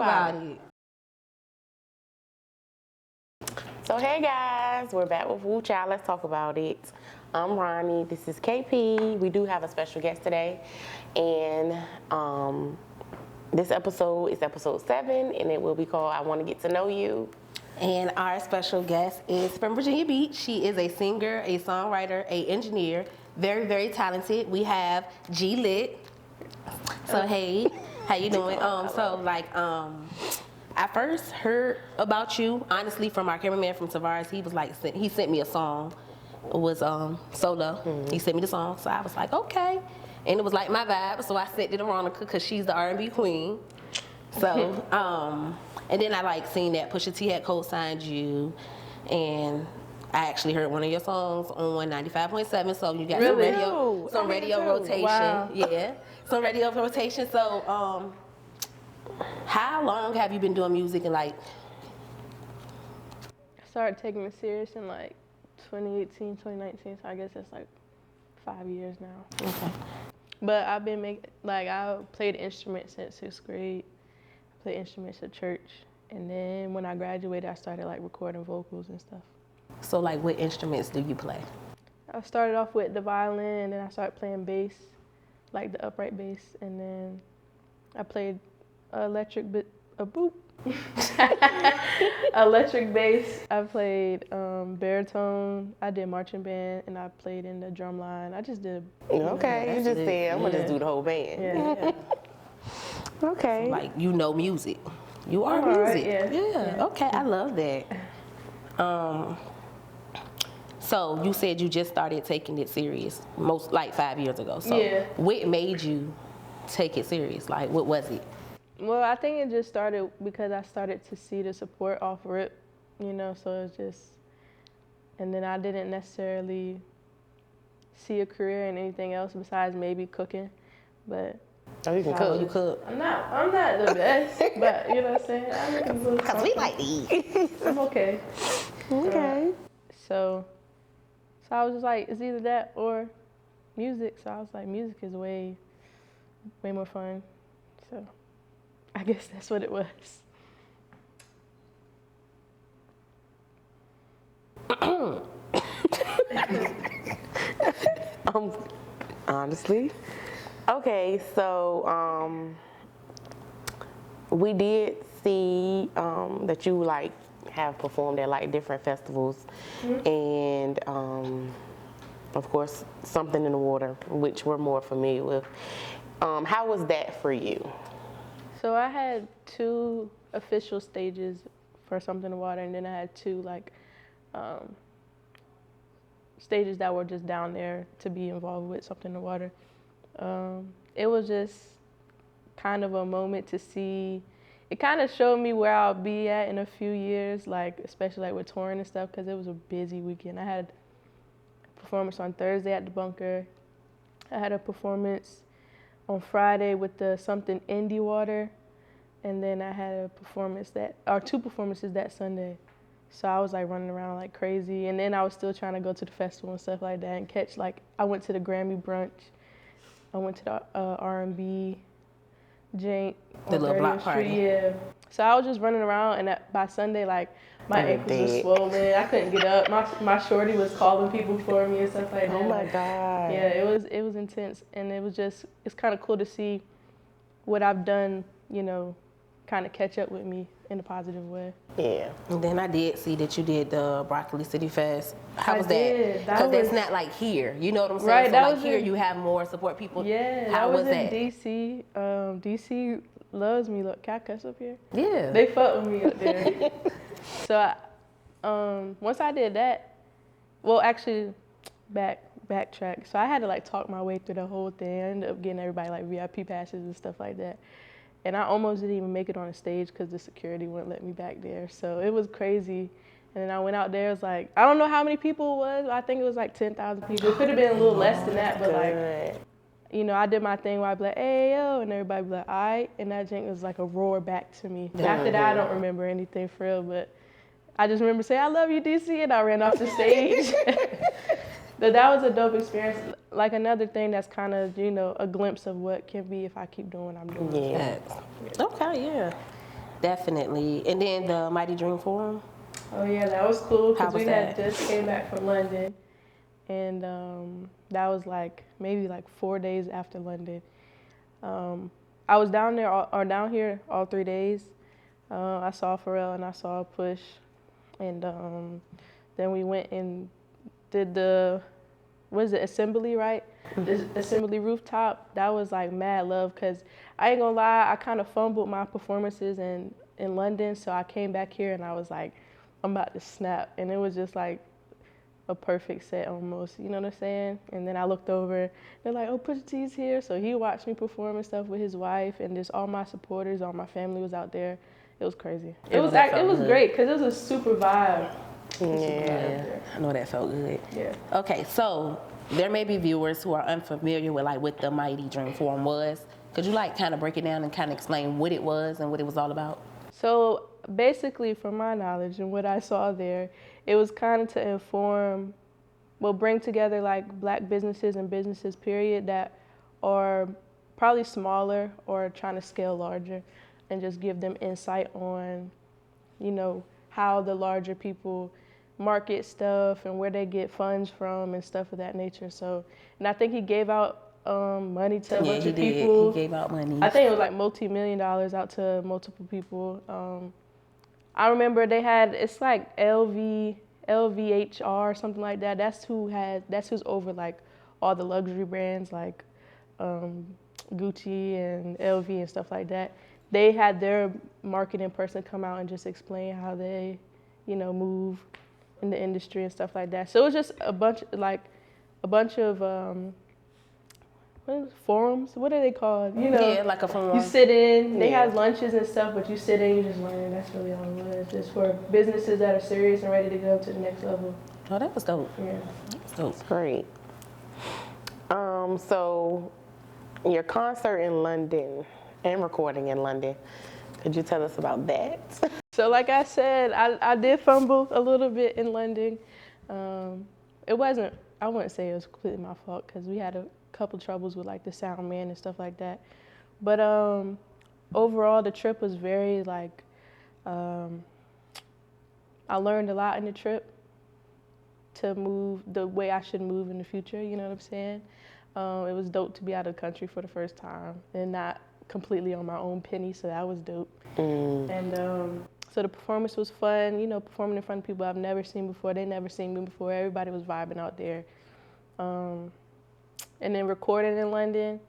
about it. So hey guys, we're back with Woo Child. Let's talk about it. I'm Ronnie. This is KP. We do have a special guest today, and this episode is episode 7, and it will be called "I Want to Get to Know You." And our special guest is from Virginia Beach. She is a singer, a songwriter, a engineer, very, very talented. We have Litt. So hey, how you doing? I first heard about you honestly from our cameraman from Tavares. He was like, he sent me a song. It was Solo. Mm-hmm. He sent me the song, so I was like, okay. And it was like my vibe, so I sent it to Veronica because she's the R&B queen. So, and then I seen that Pusha T had co-signed you, and I actually heard one of your songs on 95.7. So you got some radio rotation. Wow. Yeah, some radio rotation. So, how long have you been doing music and I started taking it serious in 2018, 2019. So I guess that's 5 years now. Okay. But I've been I played instruments since 6th grade. I played instruments at church. And then when I graduated, I started recording vocals and stuff. So what instruments do you play? I started off with the violin, and then I started playing bass, the upright bass. And then I played electric bass. I played baritone. I did marching band, and I played in the drum line. I just did. Okay, you just said I'm gonna just do the whole band. Yeah. Okay. So, you know music. You are music. Right, yeah. Okay, I love that. So you said you just started taking it serious, 5 years ago. So what made you take it serious? What was it? Well, I think it just started because I started to see the support off rip, so it's just, and then I didn't necessarily see a career in anything else besides maybe cooking, but. Oh, you can cook. You cook. I'm not the best, but you know what I'm saying? Because we like to eat. I'm okay. Okay. So I was just it's either that or music. So I was like, music is way more fun. So I guess that's what it was. Honestly. Okay, so we did see that you have performed at different festivals, mm-hmm. and of course Something in the Water, which we're more familiar with. How was that for you? So I had 2 official stages for Something in the Water, and then I had 2 stages that were just down there to be involved with Something in the Water. It was just kind of a moment to see. It kind of showed me where I'll be at in a few years, especially with touring and stuff, because it was a busy weekend. I had a performance on Thursday at the Bunker. I had a performance on Friday with the Something Indie Water, and then I had a performance 2 performances that Sunday. So I was running around like crazy, and then I was still trying to go to the festival and stuff like that and catch I went to the Grammy brunch. I went to the R&B jank. The little block party. Yeah. So I was just running around, and by Sunday, my ankles were swollen. I couldn't get up. My shorty was calling people for me and stuff like that. Oh my God. Yeah, it was intense, and it's kind of cool to see what I've done, kind of catch up with me in a positive way. Yeah. And then I did see that you did the Broccoli City Fest. How was that? Because that's not here. You know what I'm saying? Right. So that was here you have more support people. Yeah. How was in that? DC. DC loves me. Look, can I cuss up here? Yeah. They fuck with me up there. So once I did that, well, actually, backtrack. So I had to talk my way through the whole thing. I ended up getting everybody VIP passes and stuff like that. And I almost didn't even make it on the stage because the security wouldn't let me back there. So it was crazy. And then I went out there, it was I don't know how many people it was. I think it was 10,000 people. It could have been a little less than that, but I did my thing where I'd be like, hey, yo, and everybody would be like, all right. And that thing was a roar back to me. Yeah. After that, I don't remember anything for real, but I just remember saying, I love you, DC, and I ran off the stage. But that was a dope experience. Another thing that's kind of, a glimpse of what can be if I keep doing what I'm doing. Yeah. Okay, yeah. Definitely. And then the Mighty Dream Forum. Oh yeah, that was cool How because was we had that? just came back from London, and that was like maybe like 4 days after London. I was down there or down here all 3 days. I saw Pharrell and I saw Push, and then we went and did the what is it, Assembly, right? The Assembly rooftop. That was like mad love because I ain't gonna lie, I kind of fumbled my performances in London, so I came back here and I was like, I'm about to snap, and it was just like a perfect set almost, you know what I'm saying? And then I looked over, they're like, oh, Pusha T's here, so he watched me perform and stuff with his wife, and just all my supporters, all my family was out there. It was crazy. It was good. great because it was a super vibe. Yeah, I know that felt good. Yeah. Okay, so there may be viewers who are unfamiliar with like what the Mighty Dream Forum was. Could you like kind of break it down and kind of explain what it was and what it was all about? So basically, from my knowledge and what I saw there, it was kind of to inform, well, bring together like black businesses and businesses, period, that are probably smaller or trying to scale larger, and just give them insight on, you know, how the larger people market stuff and where they get funds from and stuff of that nature. So, and I think he gave out money to a bunch of people. He gave out money. I think it was like multi-million dollars out to multiple people. I remember they had, it's like LVHR or something like that. That's who's over like all the luxury brands like Gucci and LV and stuff like that. They had their marketing person come out and just explain how they, you know, move in the industry and stuff like that. So it was just a bunch of what is it, forums? What are they called? You know, Yeah, like a forum. you sit in. They have lunches and stuff, but you sit in, you just learn. That's really all it was. Just for businesses that are serious and ready to go to the next level. Oh, that was dope. Yeah, That was dope. Great. So your concert in London and recording in London, could you tell us about that? So like I said, I did fumble a little bit in London. It wasn't, I wouldn't say it was completely my fault because we had a couple troubles with like the sound man and stuff like that. But overall, the trip was very like, I learned a lot in the trip to move the way I should move in the future, you know what I'm saying? It was dope to be out of the country for the first time and not completely on my own penny, so that was dope. And so the performance was fun, you know, performing in front of people I've never seen before. They never seen me before. Everybody was vibing out there. And then recording in London,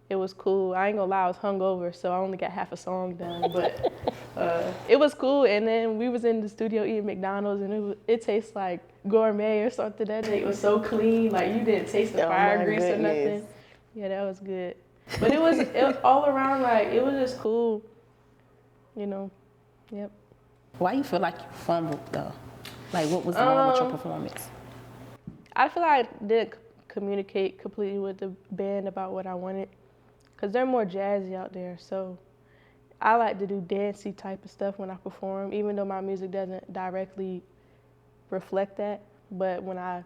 it was cool. I ain't gonna lie, I was hungover, so I only got half a song done, but it was cool. And then we was in the studio eating McDonald's, and it tastes like gourmet or something. That day it was so clean, like you didn't taste the fire grease or nothing. Yeah, that was good. But it was all around, like, it was just cool, you know, yep. Why you feel like you fumbled though? Like what was wrong with your performance? I feel like I didn't communicate completely with the band about what I wanted, because they're more jazzy out there. So I like to do dancey type of stuff when I perform, even though my music doesn't directly reflect that. But when I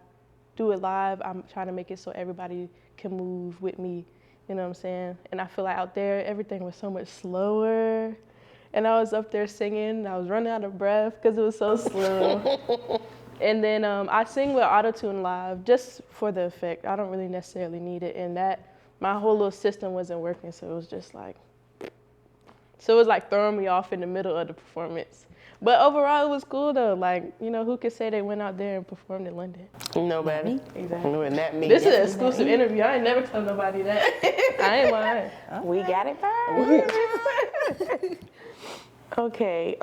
do it live, I'm trying to make it so everybody can move with me, you know what I'm saying? And I feel like out there, everything was so much slower. And I was up there singing, and I was running out of breath because it was so slow. And then I sing with autotune live just for the effect. I don't really necessarily need it. And that, my whole little system wasn't working, so it was just like, so it was like throwing me off in the middle of the performance. But overall, it was cool though. Like, you know, who could say they went out there and performed in London? Nobody. Exactly. Not me. This is an exclusive interview. I ain't never tell nobody that. I ain't lying. We got it first. Okay.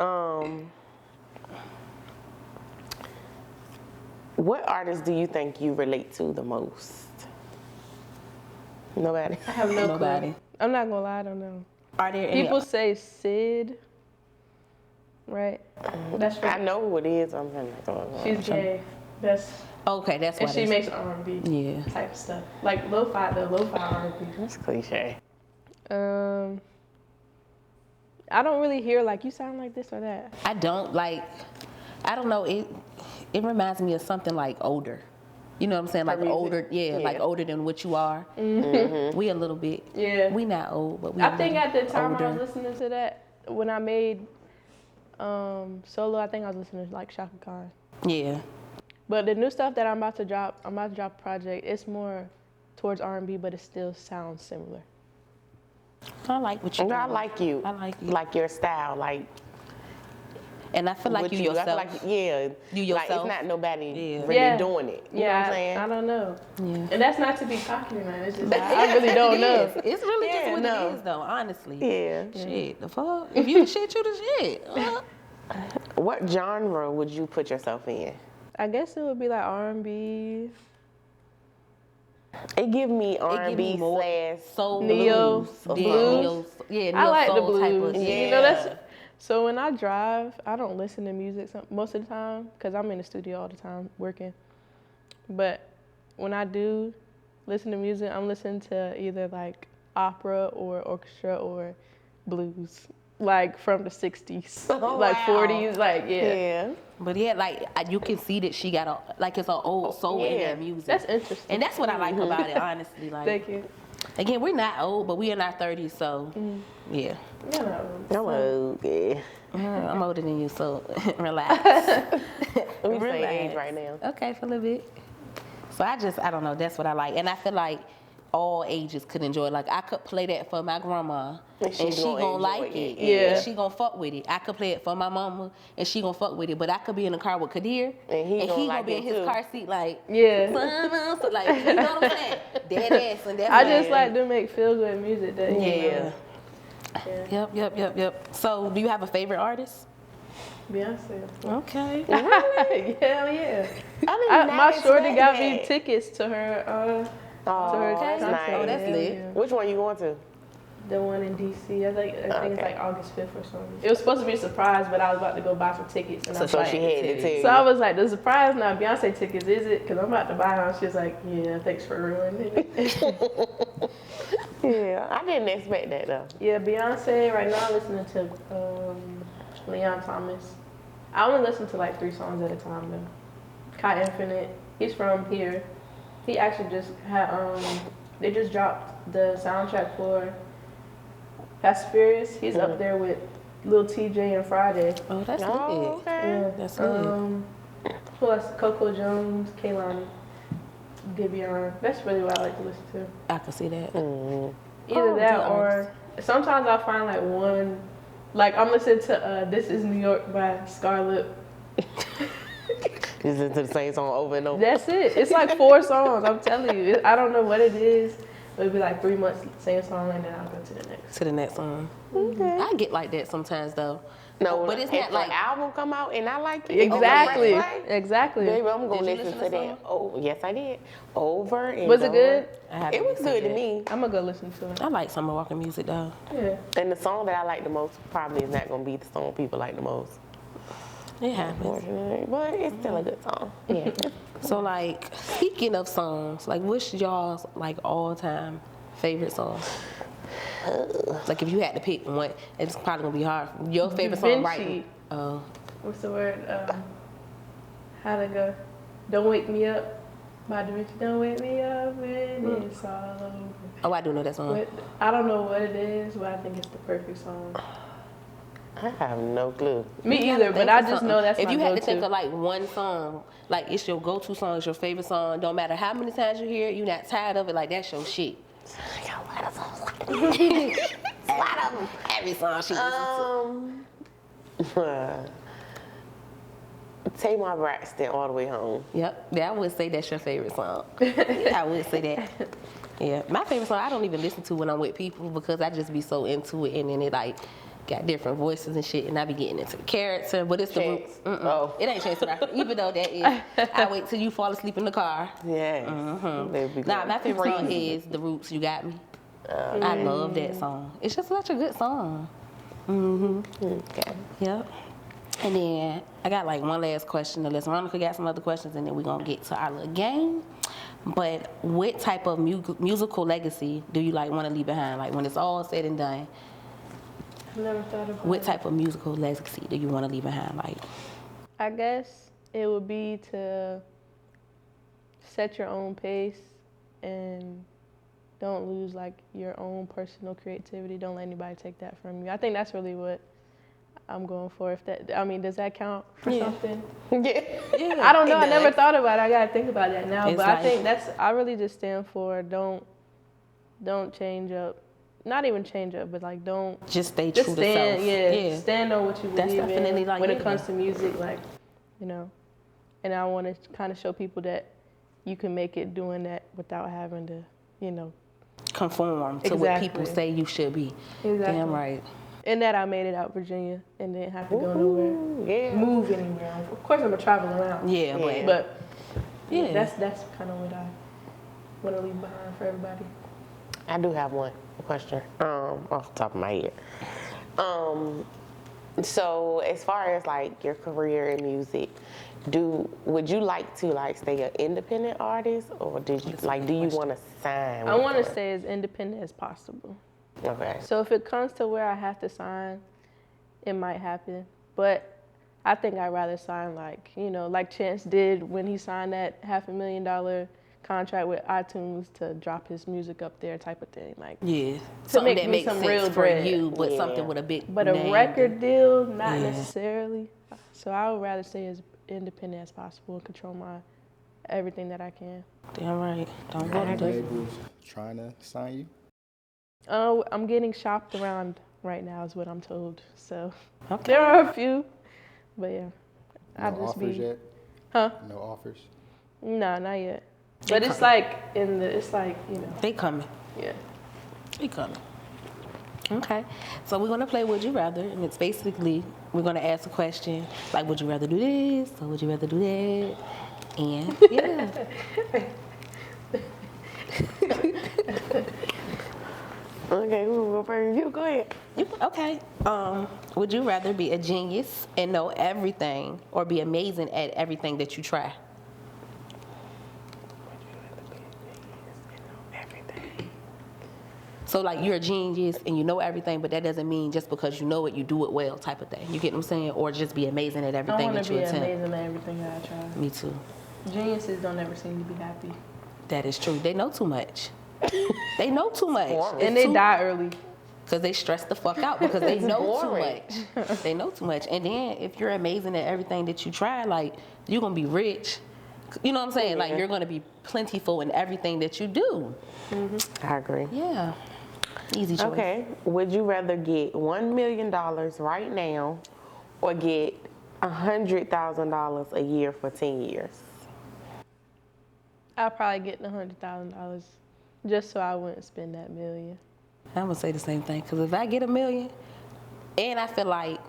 What artists do you think you relate to the most? Nobody. I have no Nobody. clue. I'm not gonna lie, I don't know. Are there any? People say Sid, right? That's I know who it is. I'm not She's gay. That's Okay, that's why. and she makes R&B Yeah. type stuff, like lo-fi R&B. That's cliche. I don't really hear like you sound like this or that. I don't like. I don't know. It reminds me of something like older. You know what I'm saying? Like music? older, yeah, like older than what you are. Mm-hmm. We a little bit. Yeah. We not old, but we. I think at the time I older. was listening to that when I made Solo, I think I was listening to like Shaka Khan. Yeah. But the new stuff that I'm about to drop a project. It's more towards R&B, but it still sounds similar. I like what you do. I like you. I like you. Like your style. Like, And I feel like what you I yourself. feel like, yeah. You Like, yourself. it's not nobody Yeah. really doing it. You know what I'm saying? I don't know. Yeah. And that's not to be cocky, man. It's just I really don't know. It's really just Yeah, what no. it is, though, honestly. Yeah. Shit, the fuck? If you the shit, you the shit. What genre would you put yourself in? I guess it would be like R&B. It give me It give R&B me more slash soul Neo, blues. blues. Neo, yeah, I neo like the soul type blues. of shit. You know, that's so when I drive, I don't listen to music most of the time because I'm in the studio all the time working. But when I do listen to music, I'm listening to either like opera or orchestra or blues, like from the 60s, Oh, like wow. 40s, like Yeah. But yeah, like you can see that she got it's an old soul in Yeah. that music. That's interesting. And that's what I like about it, honestly. Like, Thank you. again, we're not old, but we're in our 30s, so yeah. Yeah, no. I'm okay. I'm older than you, so relax. We Relax. say age right now. Okay, for a little bit. So I don't know, that's what I like. And I feel like all ages could enjoy it. Like, I could play that for my grandma, and she gonna like it. Yeah. And she gonna fuck with it. I could play it for my mama, and she gonna fuck with it. But I could be in the car with Kadir, And he gonna like be in it his too. car seat like, Yeah. so like, you know what I'm saying? Dead ass. And that's I what just like to make feel good music that Yeah. Yep. So, do you have a favorite artist? Beyonce. Okay. Hell yeah. I My shorty got me tickets to her Oh, to her that's concert. nice. Oh, that's Hell lit. yeah. Which one you going to? The one in DC. I think it's Okay. like August 5th or something. It was supposed to be a surprise, but I was about to go buy some tickets. And I was So like, she had it too. so I was like, the surprise not Beyonce tickets, is it? Because I'm about to buy them. She was like, yeah, thanks for ruining it. Yeah, I didn't expect that though. Yeah, Beyonce. Right now I'm listening to Leon Thomas. I only listen to like 3 songs at a time though. Kai Infinite. He's from here. He actually just had they just dropped the soundtrack for Fast and Furious. He's up there with Lil TJ and Friday. Oh, that's Oh, lit. okay. Yeah. That's lit. Who else? Coco Jones, Kaylani, Giveon. That's really what I like to listen to. I can see that. Either that good or sometimes I find like one, like I'm listening to This Is New York by Scarlett. You listen to the same song over and over. That's it. It's like 4 songs. I'm telling you. I don't know what it is. But it'll be like 3 months, same song, and then I'll go to the next. To the next one. Okay. I get like that sometimes though. No, but it's if not like an album come out and I like it. Exactly. over and over, Exactly. baby, I'm gonna Did you listen to listen to that. Oh, yes, I did. Over and Was it over. good? I haven't It was listened good to yet. me. I'm gonna go listen to it. I like Summer Walker music though. Yeah. And the song that I like the most probably is not gonna be the song people like the most. It happens. Unfortunately, but it's still a good song. Yeah. So like, speaking of songs, like what's y'all's like all time favorite song? Like if you had to pick one, it's probably gonna be hard. Your favorite song, right? Vinci. Oh, What's the word? How to go? Don't Wake Me Up by Da Vinci. Don't wake me up when it's all over. oh, I do know that song. But I don't know what it is, but I think it's the perfect song. I have no clue. Me You either, gotta but think I of just something. know that's if my you had go-to. to think of like one song, like it's your go-to song, it's your favorite song. Don't matter how many times you hear it, you're not tired of it. Like that's your shit. I got a lot of songs like that. A lot of them. Every song she listens Take My Braxton All the Way Home. to. Yep. Yeah, I would say that's your favorite song. I would say that. Yeah, my favorite song I don't even listen to when I'm with people because I just be so into it, and then it like got different voices and shit, and I be getting into the character. But it's the Chance. roots. Oh. It ain't Chance the Rapper, even though that is. I wait till you fall asleep in the car. Yes. Nah, my favorite song is The Roots, You Got Me. I love that song. It's just such a good song. Okay. Yep. And then I got like one last question, unless Veronica got some other questions, and then we're gonna get to our little game. But what type of musical legacy do you like want to leave behind? Like when it's all said and done, I've never thought about what it. type of musical legacy do you want to leave behind? Like, I guess it would be to set your own pace and don't lose like your own personal creativity. Don't let anybody take that from you. I think that's really what I'm going for. If that, I mean, does that count for something? Yeah. I don't know. I It never does. thought about it. I gotta think about that now. It's But like- I think I really just stand for don't change up. Not even change up, but like don't Just stay true just to stand. self. Yeah, stand on what you That's believe definitely in like, when yeah. it comes to music. Like, you know, and I want to kind of show people that you can make it doing that without having to, you know. Conform to what people Exactly. say you should be. Exactly. Damn right. And that I made it out Virginia and didn't have to go nowhere, Yeah. move anywhere. Of course, I'm gonna travel around. Yeah, Yeah. But Yeah. that's kind of what I want to leave behind for everybody. I do have one question off the top of my head. So as far as like your career in music, would you like to like stay an independent artist, or do you want to sign? I with want to her? stay as independent as possible. Okay. So if it comes to where I have to sign, it might happen. But I think I'd rather sign like, you know, like Chance did when he signed that $500,000 contract with iTunes to drop his music up there type of thing. Like, Yeah. Something make that me makes some sense real for bread. you, but Yeah. something with a big but a name. record deal, not Yeah. necessarily. So I would rather stay as independent as possible and control everything that I can. Damn right. Don't go to jail. labels trying to sign you? I'm getting shopped around right now is what I'm told. So Okay. there are a few, but yeah. No I'll just offers be, yet? huh? No offers? No, not yet. But it's like it's like, you know, They coming. yeah. They coming. Okay. So we're gonna play Would You Rather, and it's basically we're gonna ask a question like, would you rather do this or would you rather do that? And yeah. Okay, who will go first? You go ahead. Okay. Would you rather be a genius and know everything, or be amazing at everything that you try? So like you're a genius and you know everything, but that doesn't mean just because you know it, you do it well, type of thing. You get what I'm saying? Or just be amazing at I everything want that to you be attempt. amazing at everything that I try. Me too. Geniuses don't ever seem to be happy. That is true. They know too much. They know too much. boring. And they die early. Because they stress the fuck out because they know too boring. much. They know too much. And then if you're amazing at everything that you try, like you're going to be rich. You know what I'm saying? Like you're going to be plentiful in everything that you do. I agree. Yeah. Easy choice. Okay. Would you rather get $1 million right now, or get $100,000 a year for 10 years? I'll probably get the $100,000 just so I wouldn't spend that million. I'm going to say the same thing. Because if I get $1 million, and I feel like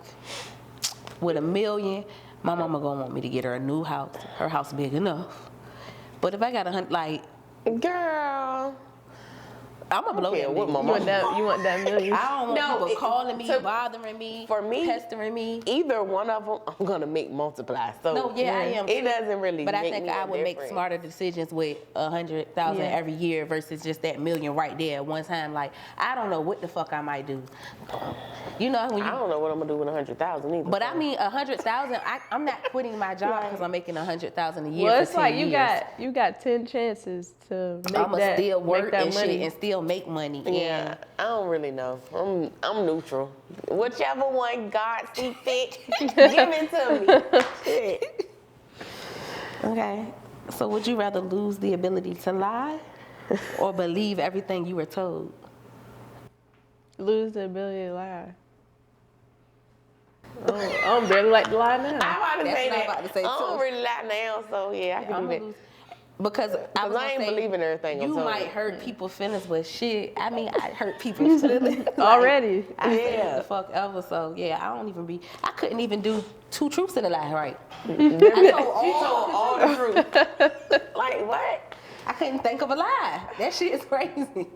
with $1 million, my mama going to want me to get her a new house. Her house big enough. But if I got 100, like, Girl. I'm going to blow Yeah, that what million. mama? You want that million? I don't want No, people it- calling me, to- bothering me, for me, pestering me. Either one of them, I'm gonna make multiply. So No, yeah, I am It too. doesn't really. But I make think me I a would make difference. smarter decisions with 100,000 Yeah. every year versus just that million right there at one time. Like, I don't know what the fuck I might do. You know, when I you. don't know what I'm gonna do with 100,000 either. But so. I mean, 100,000. I'm not quitting my job because I'm making 100,000 a year. Well, for it's 10 like years. you got 10 chances to make I'ma that still work make that and money. shit and still make money. Yeah, I don't really know. I'm neutral. Whichever one God see fit, give it to me. Shit. Okay. So would you rather lose the ability to lie or believe everything you were told? Lose the ability to lie. I don't barely like to lie now. I'm about to That's say what I'm that. about to say, I don't too. really lie now, so yeah, I can I'm do gonna that. lose. Because I was I gonna ain't say, believing everything I'm you told. might hurt people's feelings, but shit, I mean, I hurt people's feelings like, Already. I say what Yeah. the fuck ever. So yeah, I couldn't even do 2 truths and a lie right. She told all the truth. Like what? I couldn't think of a lie. That shit is crazy. I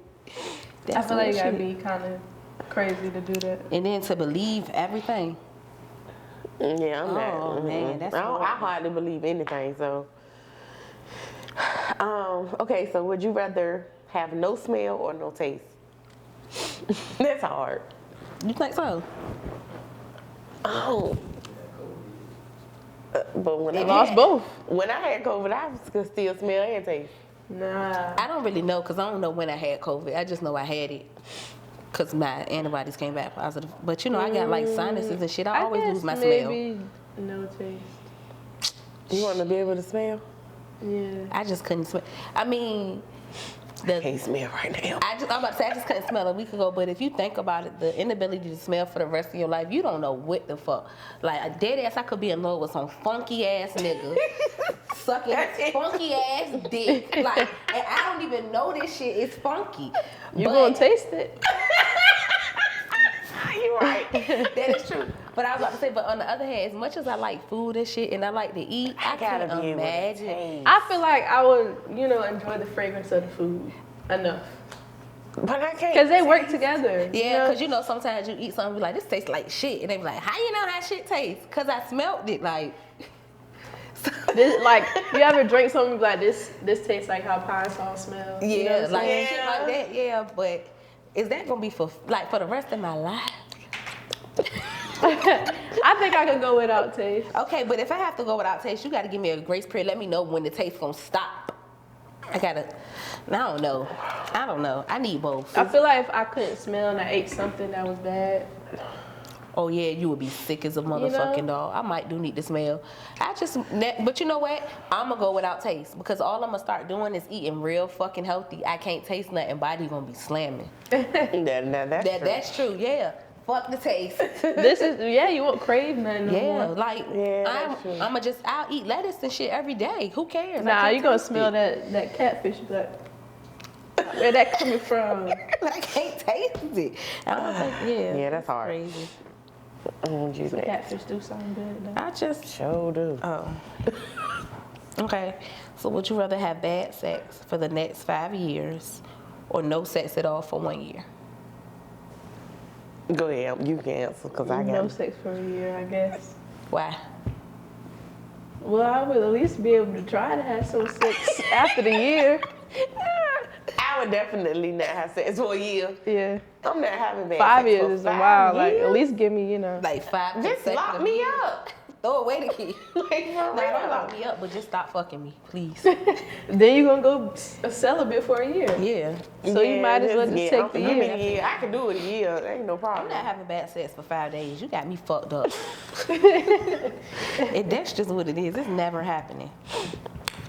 That's feel like you some gotta shit. be kind of crazy to do that. And then to believe everything. Yeah, I'm not. Oh, man, that's I horrible. hardly believe anything. So, okay. So, would you rather have no smell or no taste? That's hard. You think so? Oh. But when I lost both. When I had COVID, I could still smell and taste. Nah. I don't really know because I don't know when I had COVID. I just know I had it. because my antibodies came back positive. But you know, I got like sinuses and shit. I always guess lose my maybe no taste. You want to be able to smell? Yeah. smell. I just couldn't smell. I mean, Can't smell right now. I'm about to say I just couldn't smell a week ago, but if you think about it, the inability to smell for the rest of your life, you don't know what the fuck. Like a dead ass, I could be in love with some funky ass nigga sucking his funky ass dick. Like, and I don't even know this shit is funky. You But gonna taste it? You're right. that is true. But I was about to say, but on the other hand, as much as I like food and shit and I like to eat, I gotta can't be able to imagine. taste. I feel like I would, enjoy the fragrance of the food enough. But I can't. Because they work taste. together. Yeah, because sometimes you eat something and be like, this tastes like shit. And they be like, how you know how shit tastes? Because I smelled it. Like, This, like, you ever drink something and be like, this tastes like how pine sauce smells? yeah, You know what I'm like saying? shit like that. Yeah, but is that going to be for the rest of my life? I think I could go without taste. Okay, but if I have to go without taste, you got to give me a grace period. Let me know when the taste going to stop. I don't know. I need both. I feel like if I couldn't smell and I ate something that was bad, Oh yeah, you would be sick as a motherfucking dog. I might do need to smell. But you know what? I'm gonna go without taste because all I'm gonna start doing is eating real fucking healthy. I can't taste nothing. Body gonna be slamming. That's true. That's true. Yeah. Fuck the taste. you won't crave nothing no Yeah, more. like that's true. I'll eat lettuce and shit every day. Who cares? Nah, you gonna smell that catfish, but where that coming from? I can't taste it. I don't think. Yeah, that's hard. Crazy. Catfish do sound good though. I just. Sure do. Oh. Okay. So would you rather have bad sex for the next 5 years or no sex at all for 1 year? Go ahead. You can answer because I got No sex for a year, I guess. Why? Well, I would at least be able to try to have some sex after the year. I would definitely not have sex for a year. Yeah. I'm not having bad 5 sex years for is a 5 while. Like, years. at least give me, Like 5 Just lock consecutive me years. up. Throw away the key. Like, for No, don't real. lock me up, but just stop fucking me, please. Then you're gonna go celibate for a year. Yeah. So you might as well just take the Give me year. a year. I can do it a year. Ain't no I'm problem. not having bad sex for 5 days. You got me fucked up. That's just what it is. It's never happening.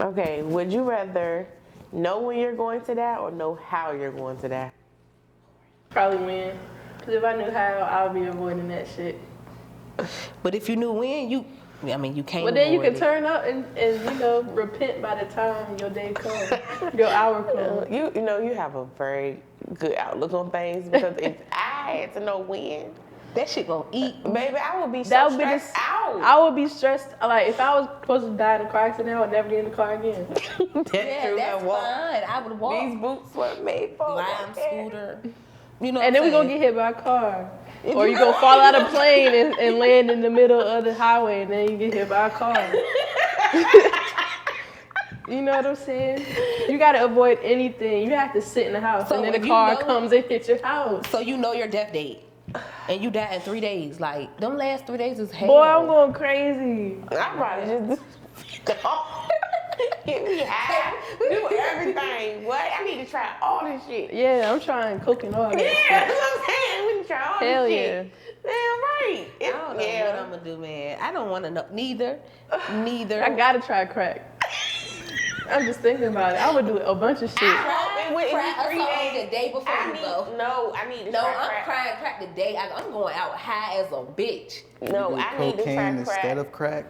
Okay, would you rather know when you're going to die or know how you're going to die? Probably win. Because if I knew how, I would be avoiding that shit. But if you knew when, you can't. But then you avoid can turn up and repent by the time your day comes, your hour comes. You have a very good outlook on things because if I had to know when, that shit gonna eat. baby, I would be so That would be stressed out. I would be stressed. Like if I was supposed to die in a car accident, I would never get in the car again. That's Yeah, true. that's I walk. fine. I would walk. These boots were made for Lime walking. scooter. And then we gonna get hit by a car. Or you gonna fall out of a plane and land in the middle of the highway and then you get hit by a car. You know what I'm saying? You gotta avoid anything. You have to sit in the house So and then if the you car know- comes and hits your house. So you know your death date, and you die in 3 days. Like them last 3 days is hell. Boy, I'm going crazy. I'd rather just get me high, do everything. What? I need to try all this shit. Yeah, I'm trying coke and all that Yeah, shit. that's what I'm saying. We need to try all Hell this yeah. shit. Damn right. I don't know what I'm gonna do, man. I don't want to know. Neither. I gotta try crack. I'm just thinking about it. I would do a bunch of shit. It would Crack be 3 a song days. the day before you go. No, I need to No, try I'm crack. crying crack the day. I'm going out high as a bitch. No, Do I need to try cocaine crack. instead of crack.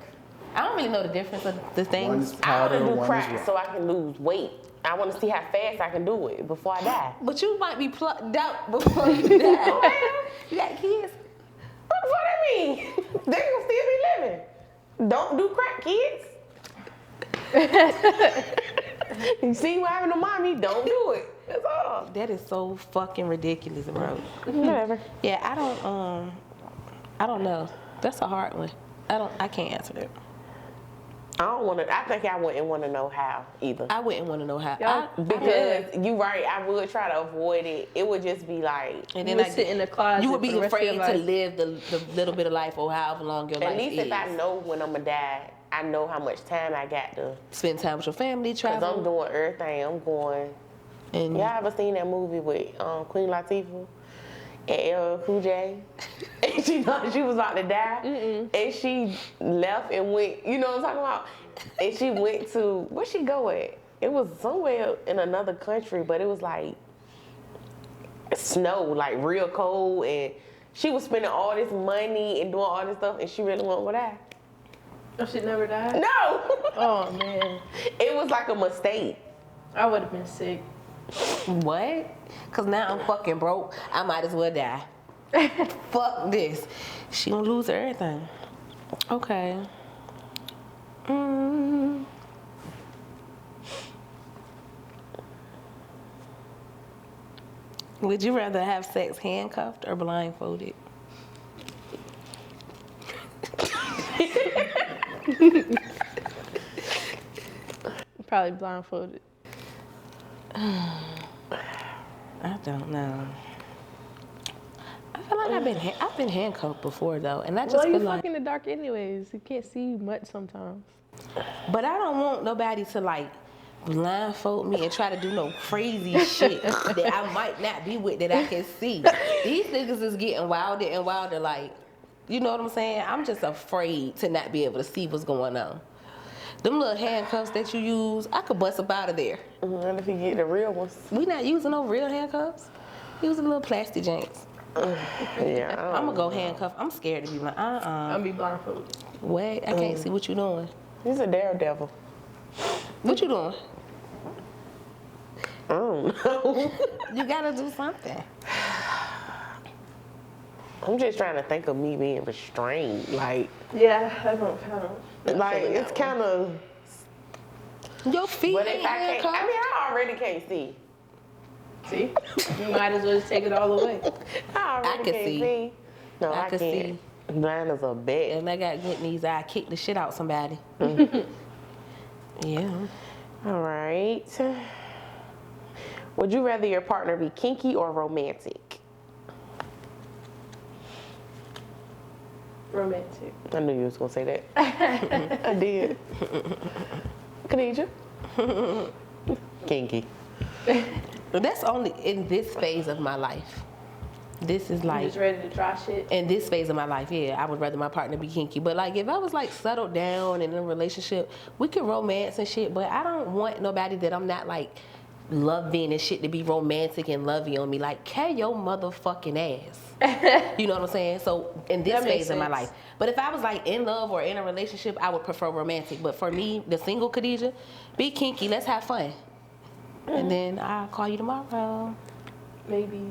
I don't really know the difference of the One is things. I powder, want to do one is crack rock. so I can lose weight. I want to see how fast I can do it before I die. But you might be plucked out before you die. You got kids. What the fuck that mean? They gonna still be living. Don't do crack, kids. You see what happened to mommy? Don't do it. That's all. That is so fucking ridiculous, bro. Whatever. Yeah, I don't know. That's a hard one. I can't answer that. I think I wouldn't want to know how either. I wouldn't want to know how. Yeah. Because you right, I would try to avoid it. It would just be like, And You then would sit in the closet you would for be the rest of your afraid to life. live the little bit of life or however long your life at least is. if I know when I'm gonna die, I know how much time I got to. Spend time with your family, Cause travel, I'm doing everything. I'm going. and Y'all ever seen that movie with Queen Latifah? and LL Cool J, and she thought she was about to die, and she left and went. You know what I'm talking about? And she went to where she go at? It was somewhere in another country, but it was like snow, like real cold, and she was spending all this money and doing all this stuff, and she really won't go die. Oh, she never died? No. Oh, man. It was like a mistake. I would have been sick. What? Cause now I'm fucking broke. I might as well die. Fuck this. She gonna lose everything. Okay. Would you rather have sex handcuffed or blindfolded? Probably blindfolded. I don't know. I feel like I've been handcuffed before though, and I just Well, feel you like. fuck in the dark anyways. You can't see much sometimes. But I don't want nobody to like blindfold me and try to do no crazy shit that I might not be with that I can see. These niggas is getting wilder and wilder, like, you know what I'm saying? I'm just afraid to not be able to see what's going on. Them little handcuffs that you use, I could bust up out of there. And if you get the real ones. We not using no real handcuffs. Using little plastic janks. Yeah. I'm gonna go handcuff. I'm scared to be like, I'll be blindfolded. Wait, I can't see what you doing. He's a daredevil. What you doing? I don't know. You gotta do something. I'm just trying to think of me being restrained. Like Yeah, I don't. it's kind of. Your feet But ain't if I can't, handcuffed. I mean, I already can't see. See? You might as well just take it all away. I already can can't see. see. No, I I can can't. see. Blind as a bat. And I got good knees. I kick the shit out somebody. Yeah. All right. Would you rather your partner be kinky or romantic? Romantic. I knew you was gonna say that. I did. Khadijah? Kinky. But that's only in this phase of my life. This is You like just ready to try shit? in this phase of my life, yeah, I would rather my partner be kinky. But like if I was like settled down and in a relationship, we could romance and shit, but I don't want nobody that I'm not like loving and shit to be romantic and lovey on me. Like, carry your motherfucking ass. You know what I'm saying? So in this That makes phase of my sense. life. But if I was like in love or in a relationship, I would prefer romantic. But for me, the single Khadijah, be kinky, let's have fun. And then I'll call you tomorrow. Maybe.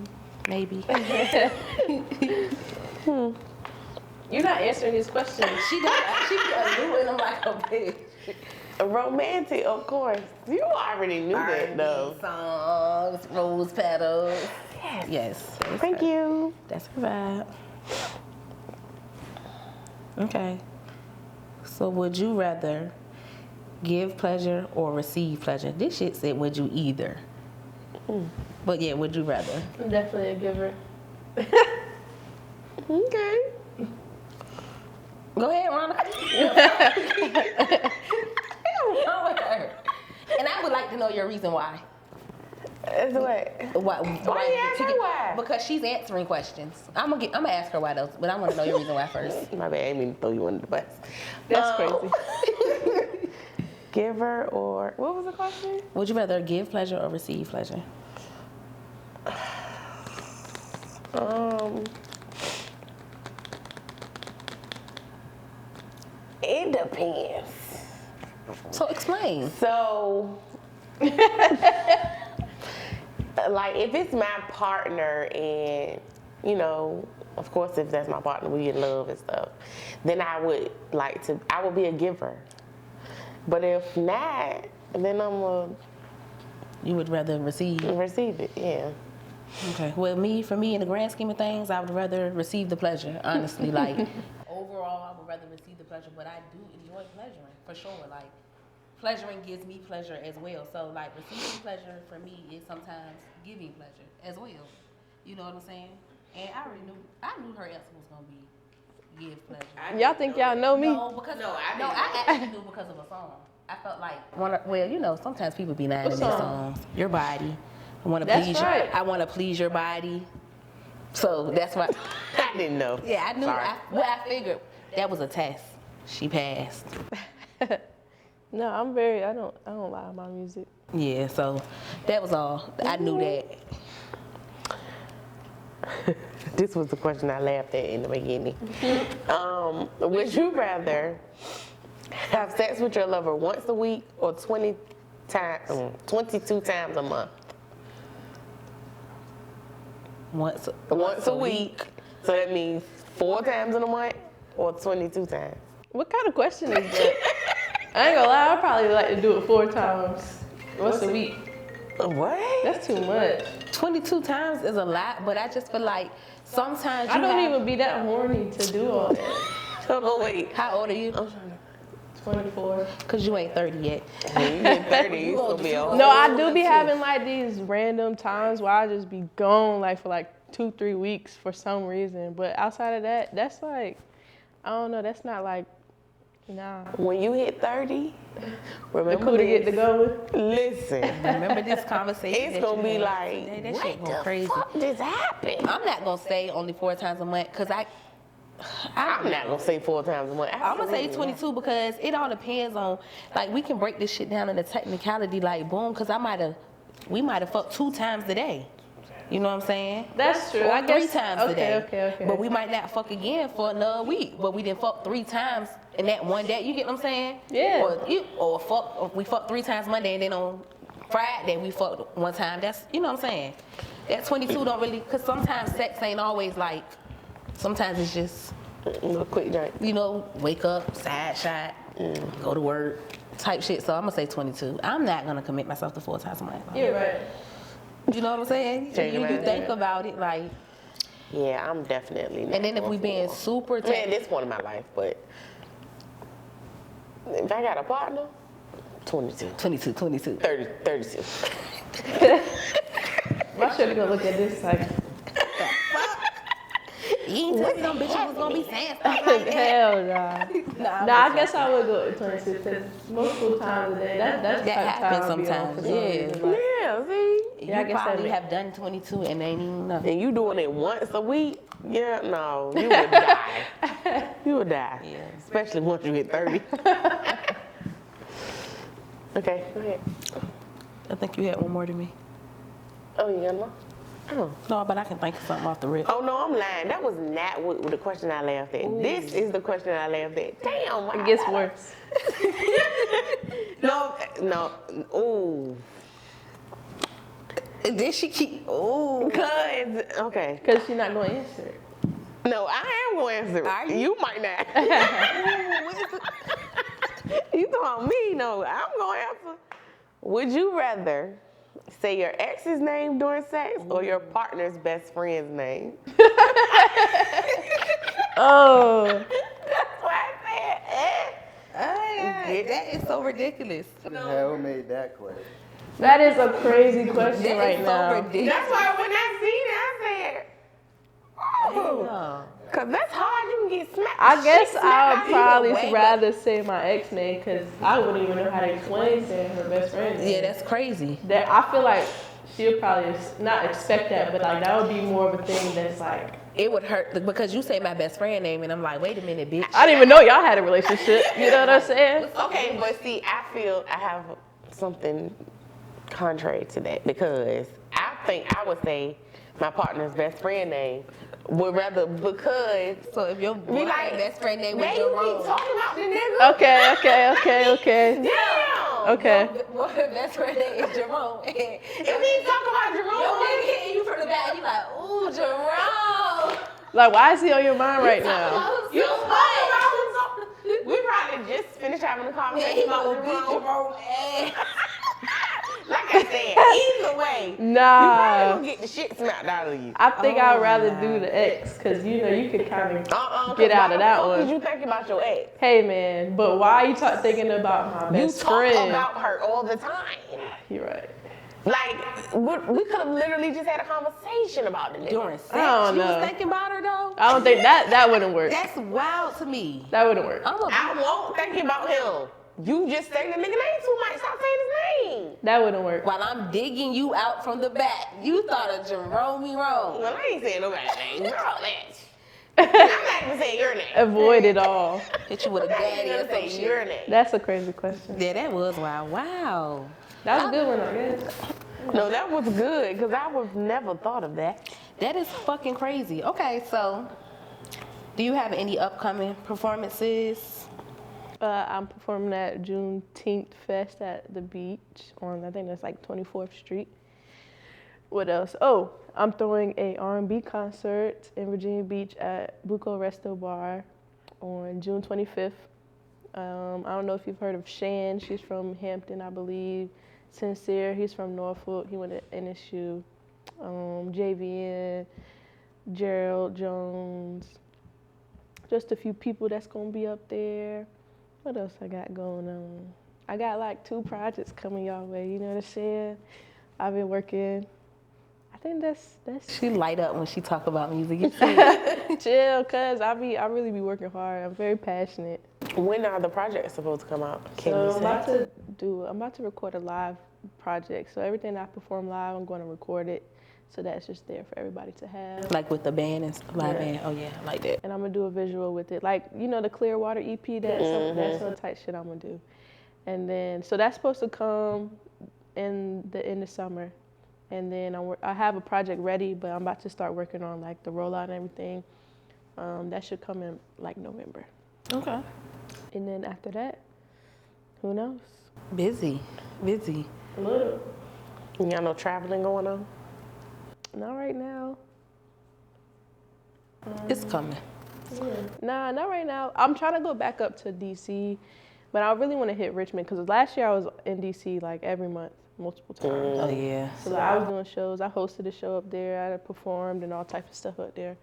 Maybe. You're not answering his question. She be alluding them like a bitch. Romantic, of course. You already knew that, though. Songs, rose petals. Yes. Thank you. That's her vibe. Okay. So would you rather give pleasure or receive pleasure? This shit said, would you either? But yeah, would you rather? I'm definitely a giver. Okay. Go ahead, Rhonda. And I would like to know your reason why. That's what? Why you asking why? Because she's answering questions. I'm gonna ask her why though, but I want to know your reason why first. My bad, I didn't mean to throw you under the bus. That's crazy. Giver or, what was the question? Would you rather give pleasure or receive pleasure? It depends. So explain. So, like, if it's my partner and, you know, of course, if that's my partner, we in love and stuff, then I would be a giver. But if not, then I'm You would rather receive. receive it, yeah. Okay. Well, for me, in the grand scheme of things, I would rather receive the pleasure. Honestly, like overall, I would rather receive the pleasure, but I do enjoy pleasuring for sure. Like pleasuring gives me pleasure as well. So like receiving pleasure for me is sometimes giving pleasure as well. You know what I'm saying? And I knew her answer was gonna be give pleasure. Y'all think y'all know me? No, because I actually knew because of a song. I felt like sometimes people be lying to me What songs. Your body. I want to That's please right. I want to please your body. So that's why. I didn't know. Yeah, I knew. Sorry. I figured that was a test. She passed. No, I don't lie about music. Yeah, so that was all. I knew that. This was the question I laughed at in the beginning. Would you rather have sex with your lover once a week or 22 times a month? Once Once a week. So that means 4 times in a month or 22 times. What kind of question is that? I ain't gonna lie, I'd probably like to do it 4 times once a week. What? That's too much. 22 times is a lot, but I just feel like sometimes I don't even be that horny to do all that. Hold on, wait. How old are you? I'm trying to. 24. Cause you ain't 30 yet. When you get 30, you gonna be old. No, I do be having like these random times where I just be gone like for like 2-3 weeks for some reason. But outside of that, that's like, I don't know, that's not like, nah. When you hit 30, The remember crew to get to this. go. Listen, Remember this conversation? it's that gonna you be had like, today? That what shit going the crazy. fuck just happened? I'm not gonna say only 4 times a month, cause I'm not gonna say 4 times a month. I'm gonna say Absolutely 22 because it all depends on, like, we can break this shit down in the technicality, like, boom, cause we might have fucked 2 times today. You know what I'm saying? That's true. Or I 3 guess, times okay, today. okay. But we might not fuck again for another week. But we didn't fuck 3 times in that one day. You get what I'm saying? Yeah. Or we fuck 3 times Monday and then on Friday we fucked 1 time. That's, you know what I'm saying? That 22 don't really, cause sometimes sex ain't always like, sometimes it's just, A quick drink. you know, wake up, side shot, go to work, type shit. So I'm gonna say 22. I'm not gonna commit myself to 4 times a month. You're right. You know what I'm saying? Change your You mind. think about it, like, Yeah, I'm definitely not. and then if we going being for super it. Man, this point in my life, but if I got a partner, 22. 22. 32. My shit gonna look at this like, You ain't tell me them bitches was gonna be saying stuff like that. hell nah. Nah, I guess I would go with 22 because multiple times a day. That's the That type of time happens I be on sometimes, for some yeah. reason, like- Yeah, see? Yeah, I You guess probably that have done 22 and ain't even know. And you doing it once a week? Yeah, no, you would die. You would die. Yeah. Especially once you hit 30. Okay, go ahead. I think you had one more than me. Oh, you got one? Oh. No, but I can think of something off the rip. Oh, no, I'm lying. That was not what the question I laughed at. This is the question I laughed at. Damn. It gets worse. No. Ooh. Then she keep, ooh. Okay. Because she's not going to answer it. No, I am going to answer Are it. you? You might not. You told me, no, I'm going to answer. Would you rather say your ex's name during sex or your partner's best friend's name? Oh. That's what I said. That is so ridiculous. Who the hell made that question? That is a crazy question That right is so now. ridiculous. That's why when I seen it, I said, oh. Because that's hard. You can get smacked. I guess shit I would smacked out probably either way. rather say my ex name because I wouldn't even know how to explain saying her best friend name. Yeah, that's crazy. That I feel like she'll probably not expect that, but like that would be more of a thing that's like, It would hurt because you say my best friend name and I'm like, wait a minute, bitch. I didn't even know y'all had a relationship. You know what I'm saying? Okay, but see, I feel I have something contrary to that because I think I would say my partner's best friend name would rather because So if your we like best friend name was man, you Jerome. keep talking about the nigga. Okay. Damn. Okay. Your best friend name is Jerome. If he talk about Your Jerome, nigga hitting you from the back, you like, ooh, Jerome. Like, why is he on your mind right now? you talking about him. We probably just finished having a Man, conversation he about gonna beat Jerome. Jerome ass. Like I said, either way, you probably Nah. gonna get the shit smacked out of you. I think I'd rather do the ex because, you know, you could kind of Get get out of that What one. did you think about your ex? Hey, man, but why are you thinking about my You best talk friend? about her all the time. You're right. Like, we could have literally just had a conversation about the nigga. During sex, I don't you know. was thinking about her though? I don't think that wouldn't work. That's wild to me. That wouldn't work. I'm a I won't think about him. You just say the nigga name too much. Stop saying his name. That wouldn't work. While I'm digging you out from the back, you thought of Jerome wrong. Well, I ain't saying nobody's name. You're all that. I'm not even saying your name. Avoid it all. Hit you with a daddy or some Say shit. your name. That's a crazy question. Yeah, that was wild. Wow. That was a good one, I guess. No, that was good because I would have never thought of that. That is fucking crazy. Okay, so do you have any upcoming performances? I'm performing at Juneteenth Fest at the beach on, I think that's like 24th Street. What else? Oh, I'm throwing a R&B concert in Virginia Beach at Buco Resto Bar on June 25th. I don't know if you've heard of Shan. She's from Hampton, I believe. Sincere, he's from Norfolk. He went to NSU. JVN, Gerald Jones. Just a few people that's gonna be up there. What else I got going on? I got like 2 projects coming y'all way. You know what I'm saying? I've been working. I think that's She light up when she talk about music. You see? chill, cause I really be working hard. I'm very passionate. When are the projects supposed to come out? Can So you I'm about to record a live project. So everything I perform live, I'm going to record it. So that's just there for everybody to have. Like with the band and live Yeah. band. Oh yeah, I like that. And I'm gonna do a visual with it, like the Clearwater EP. That's some type shit I'm gonna do. And then so that's supposed to come in the summer. And then I have a project ready, but I'm about to start working on like the rollout and everything. That should come in like November. Okay. And then after that, who knows? Busy. A little. You got no traveling going on? Not right now. It's coming. Yeah. Nah, not right now. I'm trying to go back up to DC, but I really want to hit Richmond because last year I was in DC like every month, multiple times. Oh yeah. So like, I was doing shows. I hosted a show up there. I performed and all types of stuff up there.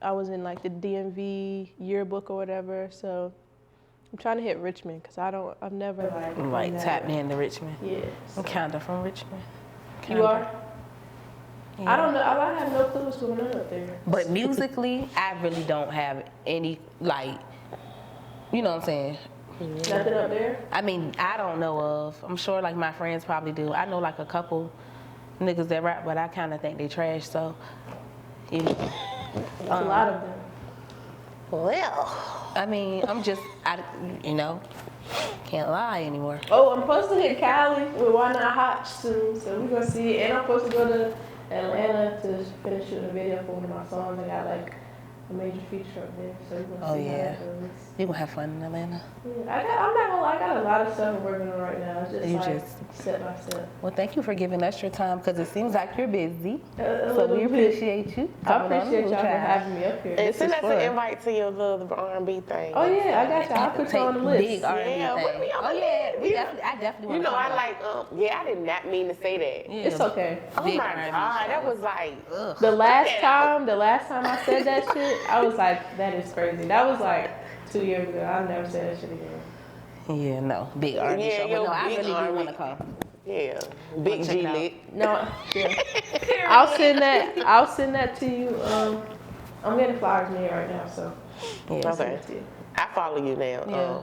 I was in like the DMV yearbook or whatever. So I'm trying to hit Richmond because I've never Like tapped into Richmond. Yeah. I'm kinda from Richmond. You are? Yeah. I don't know. I have no clue what's going on up there. But musically, I really don't have any like, you know what I'm saying? Nothing up there? I mean, I don't know of. I'm sure like my friends probably do. I know like a couple niggas that rap, but I kind of think they trash. So, you know. There's a lot of them. Well, I mean, can't lie anymore. Oh, I'm supposed to hit Cali with Why Not Hot soon, so we're gonna see. And I'm supposed to go to Atlanta to finish shooting a video for one of my songs. I got like a major feature up there, so we're gonna see how that goes. You gonna have fun in Atlanta. Yeah, I'm not gonna lie, I got a lot of stuff I'm working on right now. It's just You like just- step by step. Well, thank you for giving us your time because it seems like you're busy. A So little we bit. appreciate you. I coming on appreciate the y'all for Child. having me up here. and This send is us fun. an invite to your little R&B thing. Oh yeah, I got you. I'll put you on the list. Big R&B Yeah, thing. put me on Oh the yeah, list. I definitely You want know, to I like, I did not mean to say that. Yeah, It's okay. Oh big my R&B God, that show. was like, Ugh. The last time I said that shit, I was like, that is crazy. That was like 2 years ago. I'll never say that shit again. Yeah, no, big R&B Yeah, show. But yo, no, I big really do R&B. want to come. yeah, Big check G it out. lit. No, yeah. I'll send that to you. I'm getting flowers made right now, so Yeah. I'll send Okay. it to you. I follow you now. Yeah.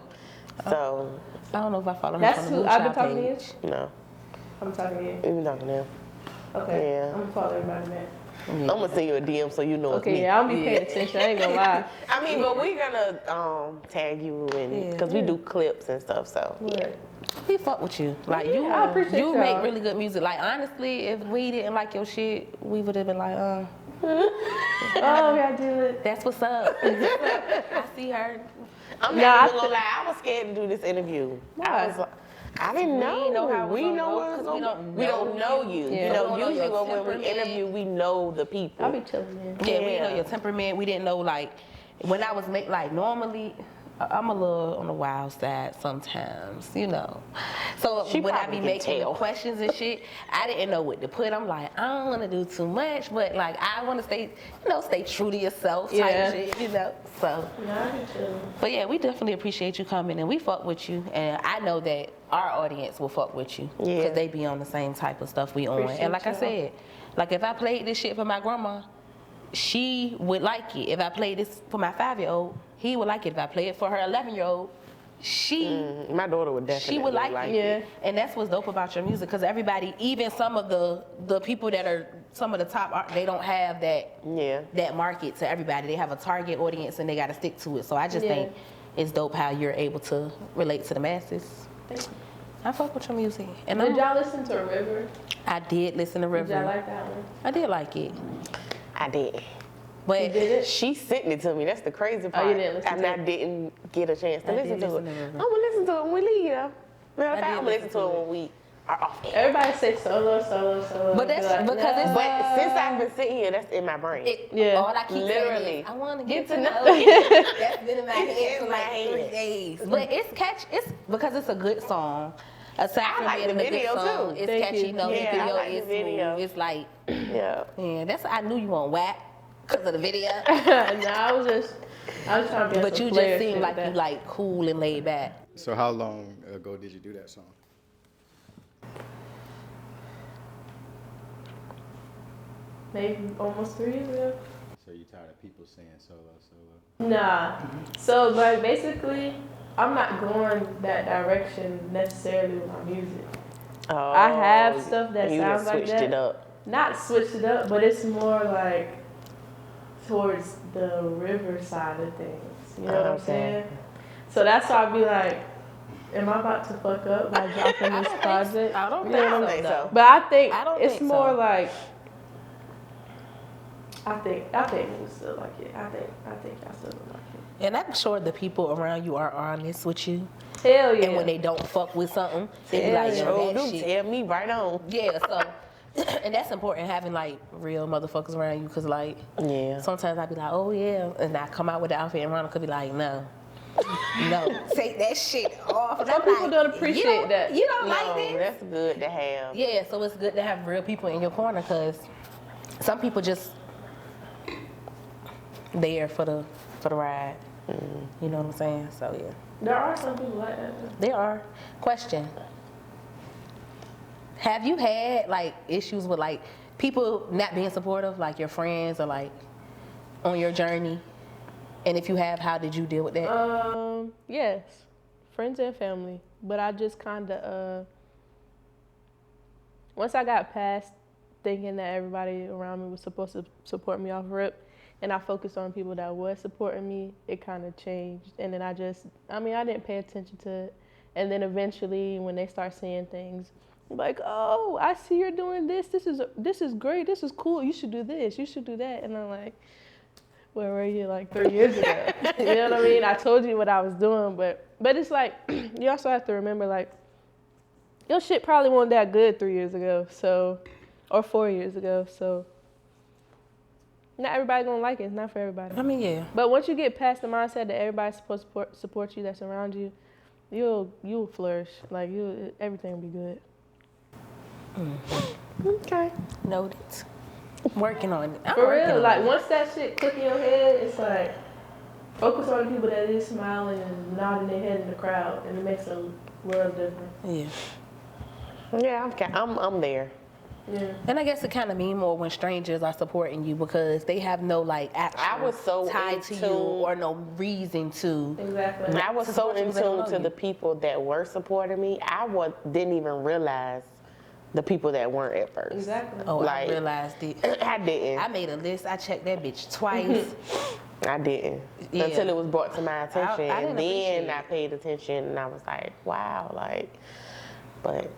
So, I don't know if I follow her That's from the who Blue I've been Child talking to you. page. no, I'm talking to you. you been talking now. Okay. Yeah. I'm gonna follow everybody back. I'm gonna send you a DM so you know it's Okay, me. yeah, I'll be paying attention. I ain't gonna lie. I mean, but we're gonna tag you and because we do clips and stuff. So What? We fuck with you. Like Yeah, I appreciate you y'all. make really good music. Like honestly, if we didn't like your shit, we would have been like, Oh, yeah, I do it. that's what's up. I see her. I'm Nah, not I even gonna lie. I was scared to do this interview. I was like, I didn't know. didn't know how it was we gonna know go, what it was 'cause gonna we don't We don't know you. Yeah. You know, We don't know usually your when we temperament. interview, we know the people. I'll be chilling, man. Yeah, we didn't know Yeah. your temperament. We didn't know like when I was like normally. I'm a little on the wild side sometimes, you know. So She when I probably be can making the tell. questions and shit, I didn't know what to put. I'm like, I don't want to do too much, but like I want to stay, stay true to yourself type Yeah. shit, you know. So, Nah, I'll be chilling. but yeah, we definitely appreciate you coming and we fuck with you, and I know that our audience will fuck with you Yeah. because they be on the same type of stuff we on. Appreciate And like I y'all. said, like if I played this shit for my grandma, she would like it. If I played this for my 5-year-old, he would like it. If I play it for her 11-year-old, My daughter would definitely she would like it. it. And that's what's dope about your music, because everybody, even some of the people that are some of the top art, they don't have that market to everybody. They have a target audience and they got to stick to it. So I just think it's dope how you're able to relate to the masses. Thank you. I fuck with your music. And Did y'all listen to River? I did listen to River. Did y'all like that one? I did like it. I did. But You did it? She sent it to me. That's the crazy part. you didn't listen and to I it? didn't get a chance to listen to it. listen to it. I'm gonna listen to it when we leave. Matter of fact, I'm gonna listen listen to it to when we are off air. Everybody say solo. But that's because it's But since I've been sitting here, that's in my brain. Yeah. All I keep Literally. saying is, I want to Get get to to know know you. you. That's been in my head for In my like head. 3 days. But it's catchy. It's because it's a good song. Aside I from like being the a good video, song, too. it's Thank catchy. you. No, Yeah, the I video like the is video. smooth. It's like, Yeah. yeah, that's I knew you on whack because of the video. No, I was trying to be. But you just seem like you like cool and laid back. So how long ago did you do that song? Maybe almost 3 years ago. So you tired of people saying solo? Nah. So like basically, I'm not going that direction necessarily with my music. Oh, I have stuff that you sounds just like switched that. it up. Not switched it up, but it's more like towards the river side of things. You know what I'm Okay. saying? So that's why I'd be like, am I about to fuck up by dropping this project? I don't You think know I what don't I'm think so. But I think I don't it's think more so. like I think we still like it. I think y'all still like it. And I'm sure the people around you are honest with you. Hell yeah. And when they don't fuck with something, they be like, yo, that shit. Tell me right on. Yeah, so, and that's important, having like real motherfuckers around you, because like, Yeah. sometimes I be like, oh yeah, and I come out with the outfit and Ronald could be like, no, take that shit off. And Some I'm people like, don't appreciate that. You don't No, like this? that's good to have. Yeah, so it's good to have real people in your corner, because some people just there for the ride. You know what I'm saying? So yeah, There are some people like that. there are. Question: have you had like issues with like people not being supportive, like your friends or like on your journey? And if you have, how did you deal with that? Yes, friends and family. But I just kind of, once I got past thinking that everybody around me was supposed to support me off rip, and I focused on people that was supporting me, it kind of changed. And then I didn't pay attention to it. And then eventually, when they start saying things like, "Oh, I see you're doing this. This is great. This is cool. You should do this. You should do that." And I'm like, where were you like 3 years ago? You know what I mean? I told you what I was doing, but it's like, you also have to remember, like, your shit probably wasn't that good 3 years ago, or 4 years ago, so not everybody gonna like it. It's not for everybody. I mean, yeah. But once you get past the mindset that everybody's supposed to support you, that's around you, you'll flourish. Like everything will be good. Okay. Noted. Working on it. I'm For working real, on like it. once that shit click in your head, it's like focus on the people that is smiling and nodding their head in the crowd, and it makes a world difference. Yeah. Yeah, okay. I'm there. Yeah. And I guess it kind of mean more when strangers are supporting you, because they have no like actual I was so tie in to you tune. or no reason to. Exactly. I was To so support you in because they don't tune know to you. the people that were supporting me. Didn't even realize the people that weren't at first. Exactly. Oh, Like- I realized it. I didn't. I made a list. I checked that bitch twice. I didn't Yeah. until it was brought to my attention, I and didn't appreciate then I it. paid attention, and I was like, wow, like, but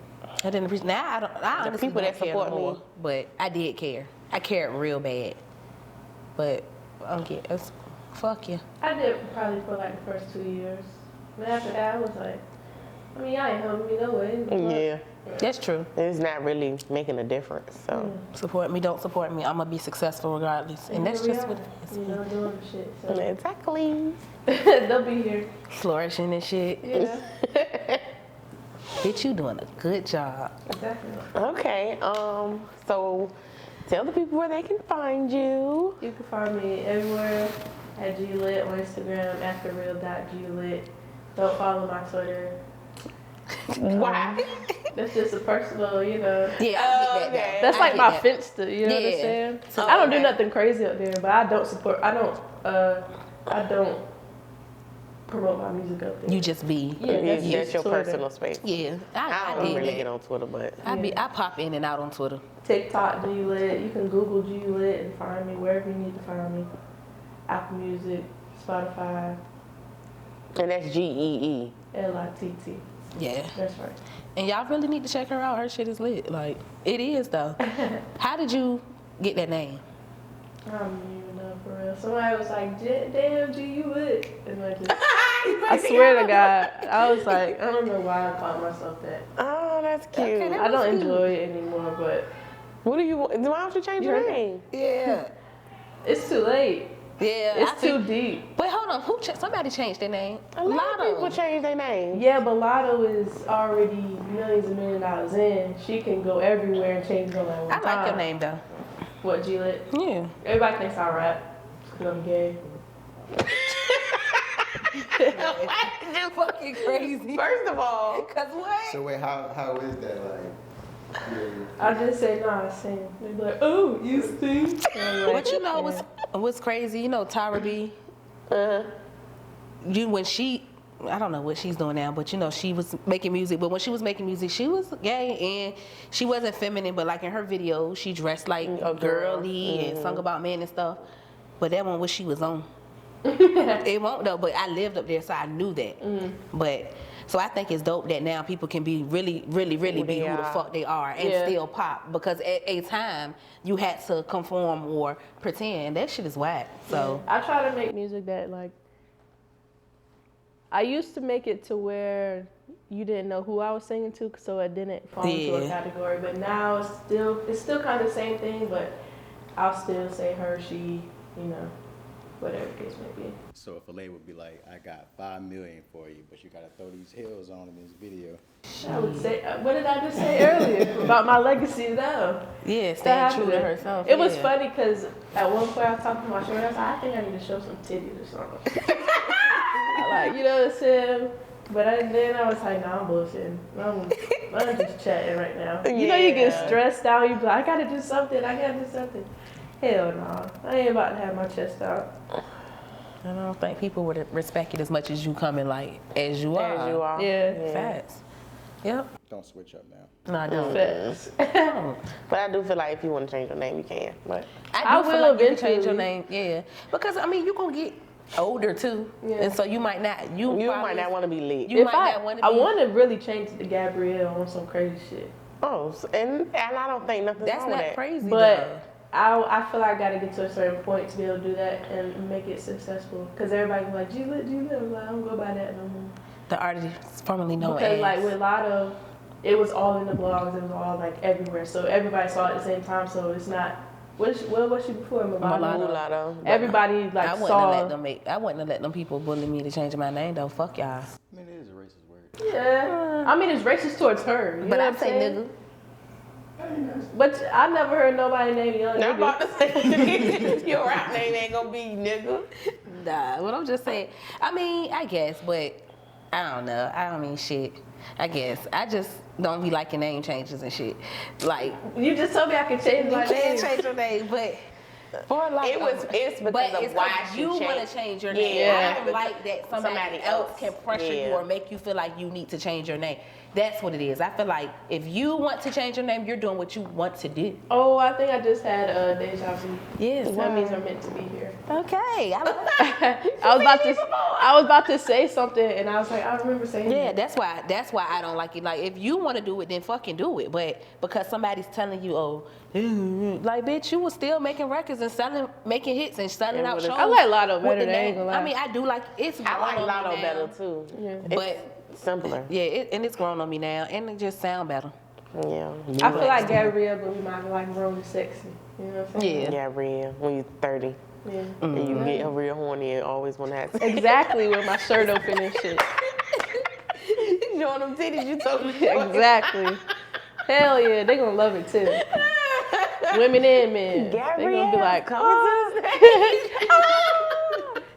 I didn't appreciate. Now I don't. I honestly people don't that care support no more, me- but I did care. I cared real bad. But I don't care. Fuck you. I did probably for like the first 2 years. But after that, I was like, I mean, y'all ain't helping me no way. yeah, That's true. it's not really making a difference. So Support me, don't support me. I'm gonna be successful regardless, and that's just what it is. You know, doing the shit. So exactly. they'll be here. Flourishing and shit. Yeah. Bitch, you doing a good job. Exactly. Okay. So tell the people where they can find you. You can find me everywhere at GLit on Instagram at thereal.glit. Don't follow my Twitter. Why? That's just a personal, you know. Yeah, I get that. okay. That's I like get my that. Finsta, you know what I'm Yeah. saying? So, I don't do okay. nothing crazy up there, but I don't promote my music up there. You just be. Yeah, That's your Twitter. personal space. Yeah, I I don't did really that. get on Twitter, but I pop in and out on Twitter. TikTok, G-Lit. You can Google G-Lit and find me wherever you need to find me. Apple Music, Spotify, and that's GEE. Litt. Yeah. That's right. And y'all really need to check her out. Her shit is lit. Like, it is though. How did you get that name? I don't even know for real. Somebody was like, damn, G, you lit. And I just, I swear to God, I was like, I don't know why I called myself that. Oh, that's cute. Okay, I don't enjoy it anymore, but What do you want? Why don't you change your name? Yeah. it's too late. Yeah. It's too deep. Wait, hold on. Somebody changed their name? A lot of people change their name. Yeah, but Lotto is already millions and $1 million in. She can go everywhere and change her name. I like your name though. What, G-Lit? Yeah. Everybody thinks I rap because I'm gay. You're fucking crazy. First of all, Cause what? So wait, how is that like? I just say, nah, I sing. They be like, oh, you sing? But you know what's crazy? You know Tyra B. When she, I don't know what she's doing now, but you know she was making music. But when she was making music, she was gay and she wasn't feminine. But like in her videos, she dressed like A girl. girly and sung about men and stuff. But that one, what she was on, it won't though. But I lived up there, so I knew that. But. So I think it's dope that now people can be really be who the fuck they are and still pop, because at a time you had to conform or pretend. That shit is whack. So I try to make music that like, I used to make it to where you didn't know who I was singing to, so it didn't fall into a category. But now it's still kind of the same thing, but I'll still say her, she, you know, whatever the case may be. So if a lady would be like, I got $5 million for you, but you gotta throw these heels on in this video. I would say, what did I just say earlier about my legacy though? yeah, staying true to herself. It was funny because at one point I was talking to my friend, I was like, I think I need to show some titties or something. Like, you know what I'm saying? But then I was like, nah, I'm bullshitting. I'm just chatting right now. You know, you get stressed out. You be like, I gotta do something. Hell no. I ain't about to have my chest out. I don't think people would respect it as much as you coming like as you are. As you are. Yeah. Facts. Yep. Don't switch up now. No, I don't. Facts. But I do feel like if you want to change your name, you can. But I will feel like you can eventually. change your name. Yeah. Because I mean, you gonna get older too, and so you might not. You might not want to be lit. You might not want to. I want to really change it to Gabrielle on some crazy shit. Oh, and I don't think nothing's That's wrong not with that. crazy. But I feel like I gotta get to a certain point to be able to do that and make it successful. Cause everybody's like, G-Lit. I'm like, I don't go by that no more. The artist formerly known Because as. like with Lotto, it was all in the blogs. It was all like everywhere. So everybody saw it at the same time. So it's not. What was she before? Mulatto. Everybody like I wouldn't saw. I wouldn't have let them people bully me to change my name though. Fuck y'all. I mean, it is a racist word. Yeah. I mean, it's racist towards her. You But know I what I'm say saying? nigga. But I never heard nobody name young I'm nigga. about to say, your rap name ain't gonna be nigga. Nah, what I'm just saying. I mean, I guess, but I don't know. I don't mean shit. I guess I just don't be liking name changes and shit. Like You just told me I could change my you can't name. change your name, but for like It's because but of it's why like she you changed. want to change your name. Yeah. I don't like that somebody else can pressure you or make you feel like you need to change your name. That's what it is. I feel like if you want to change your name, you're doing what you want to do. Oh, I think I just had deja vu. Yes. That means I'm meant to be here. Okay. I like I was about to say something, and I was like, I remember saying Yeah, that. that's why I don't like it. Like, if you want to do it, then fucking do it. But because somebody's telling you, oh, like, bitch, you was still making records and making hits and selling out shows. I like Lotto with better. the I ain't name. gonna lie. I mean, I do like it's. I like grown on Lotto me better now, too. Yeah. But Simpler. yeah, and it's grown on me now, and it just sound better. Yeah. I feel like Gabrielle, but we might like grown and sexy. You know what I'm saying? Yeah. Yeah, real. When you're 30 Yeah. and you get real horny and always want to have sex. Exactly, with my shirt open and shit. Showing them titties you told me. Exactly. Hell yeah, they gonna love it too. Women and men. They gonna be like, coming to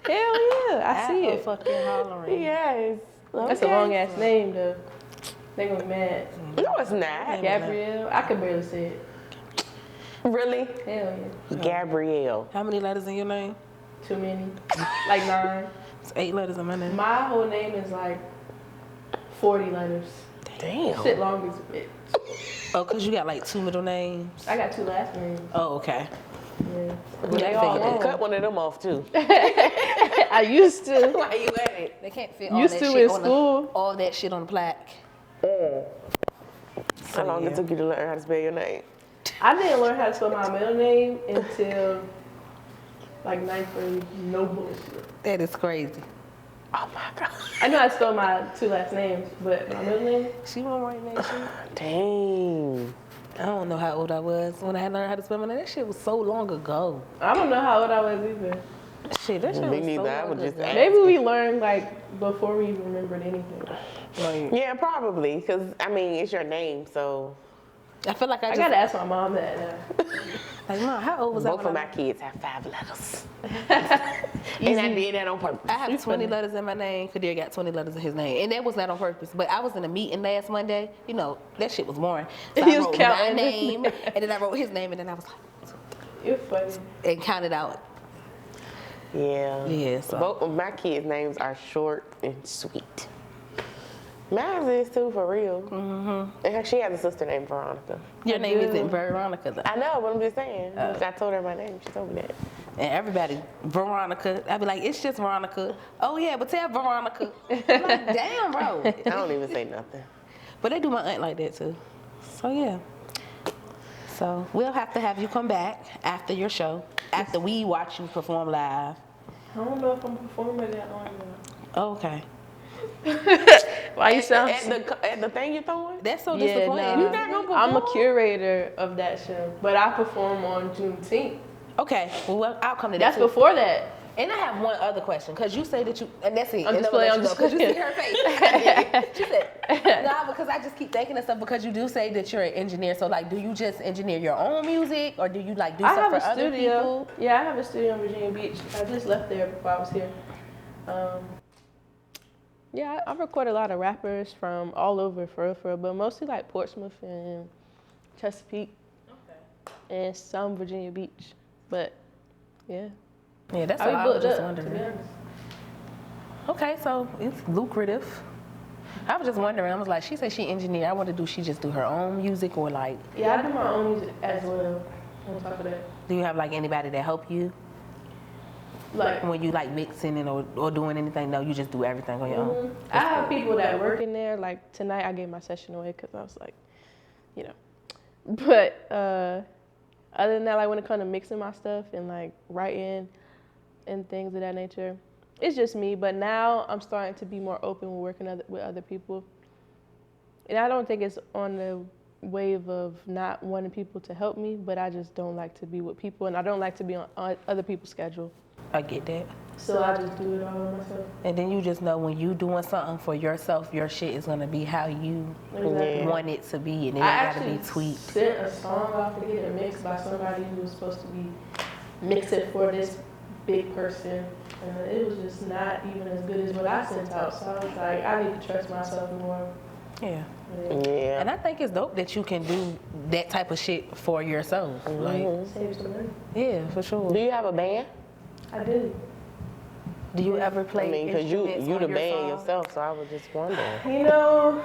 hell yeah, I see it. Fucking hollering. Yes. That's a long ass name though. They gonna be mad. No, it's not. Gabrielle, I could barely say it. Really? Hell yeah. Gabrielle. How many letters in your name? Too many. Like 9. 8 letters in my name. My whole name is like 40 letters. Damn. Shit long as a bitch. Oh, because you got like 2 middle names? I got 2 last names. Oh, okay. Yeah. They all long. Cut one of them off too. I used to. Why you at it? They can't fit all Used that to shit in on school. all that shit on the plaque. How long it took you to learn how to spell your name? I didn't learn how to spell my middle name until like 9th grade. No bullshit. That is crazy. Oh my God. I know how to spell my 2 last names, but my middle name. She won't write that shit. Dang. I don't know how old I was when I had learned how to spell my name. That shit was so long ago. I don't know how old I was either. Shit, that shit Me was so neither. I long would just ago. ask. Maybe we learned like before we even remembered anything. Like, Yeah, probably. Because, I mean, it's your name, so. I feel like I I just... gotta ask my mom that now. Like, Mom, how old was I Both when of I... my kids have 5 letters. And I did that on purpose. I have 20 letters in my name. Kadir got 20 letters in his name. And that was not on purpose. But I was in a meeting last Monday. You know, that shit was boring. So He I was wrote my counting. name, and then I wrote his name, and then I was like... You're funny. And counted out. Yeah. Yeah, so... Both of my kids' names are short and sweet. Mine is too, for real. Mm-hmm. And she has a sister named Veronica. Your name isn't Veronica, though. I know, but I'm just saying. I told her my name. She told me that. And everybody, Veronica. I'd be like, it's just Veronica. Oh, yeah, but tell Veronica. I'm like, damn, bro. I don't even say nothing. But they do my aunt like that, too. So, yeah. So, we'll have to have you come back after your show, after we watch you perform live. I don't know if I'm performing that long now. Oh, okay. Why you sound? At the thing you're throwing? That's so Yeah, disappointing. nah. You're not gonna I'm a perform? curator of that show, but I perform on Juneteenth. Okay, well, I'll come to that, That's too. before that. And I have one other question, because you say that you, and that's it. I'm and just I'm gonna playing, let I'm you just go, 'cause you see playing. her face. She said, nah, because I just keep thinking of stuff, because you do say that you're an engineer. So, like, do you just engineer your own music, or do you, like, do I stuff have for a other studio. people? Yeah, I have a studio in Virginia Beach. I just left there before I was here. Yeah, I record a lot of rappers from all over, for real, but mostly like Portsmouth and Chesapeake, and some Virginia Beach. But yeah, Yeah, that's I what be I was booked just up, to be wondering. honest. Okay, so it's lucrative. I was just wondering. I was like, she said she engineer. I want to do. She just do her own music, or like, Yeah, I do my own music as well. On top of that, do you have like anybody that help you like when you like mixing and or doing anything? No, you just do everything on your own. I have people that work in there. Like tonight, I gave my session away because I was like, you know. But other than that, like when it comes to mixing my stuff and like writing and things of that nature, it's just me. But now I'm starting to be more open with working with other people. And I don't think it's on the wave of not wanting people to help me, but I just don't like to be with people, and I don't like to be on other people's schedule. I get that. So I just do it all myself. And then you just know when you doing something for yourself, your shit is gonna be how you Exactly. want it to be, and it I ain't gotta be actually tweaked. sent a song off to get it mixed by somebody who was supposed to be mixing for this big person, and it was just not even as good as what I sent out. So I was like, I need to trust myself more. Yeah. Yeah. And I think it's dope that you can do that type of shit for yourself. Like, Save some money. yeah, for sure. Do you have a band? I do. Do you ever play I mean, because you instruments the on your band song? yourself, so I was just wondering. You know,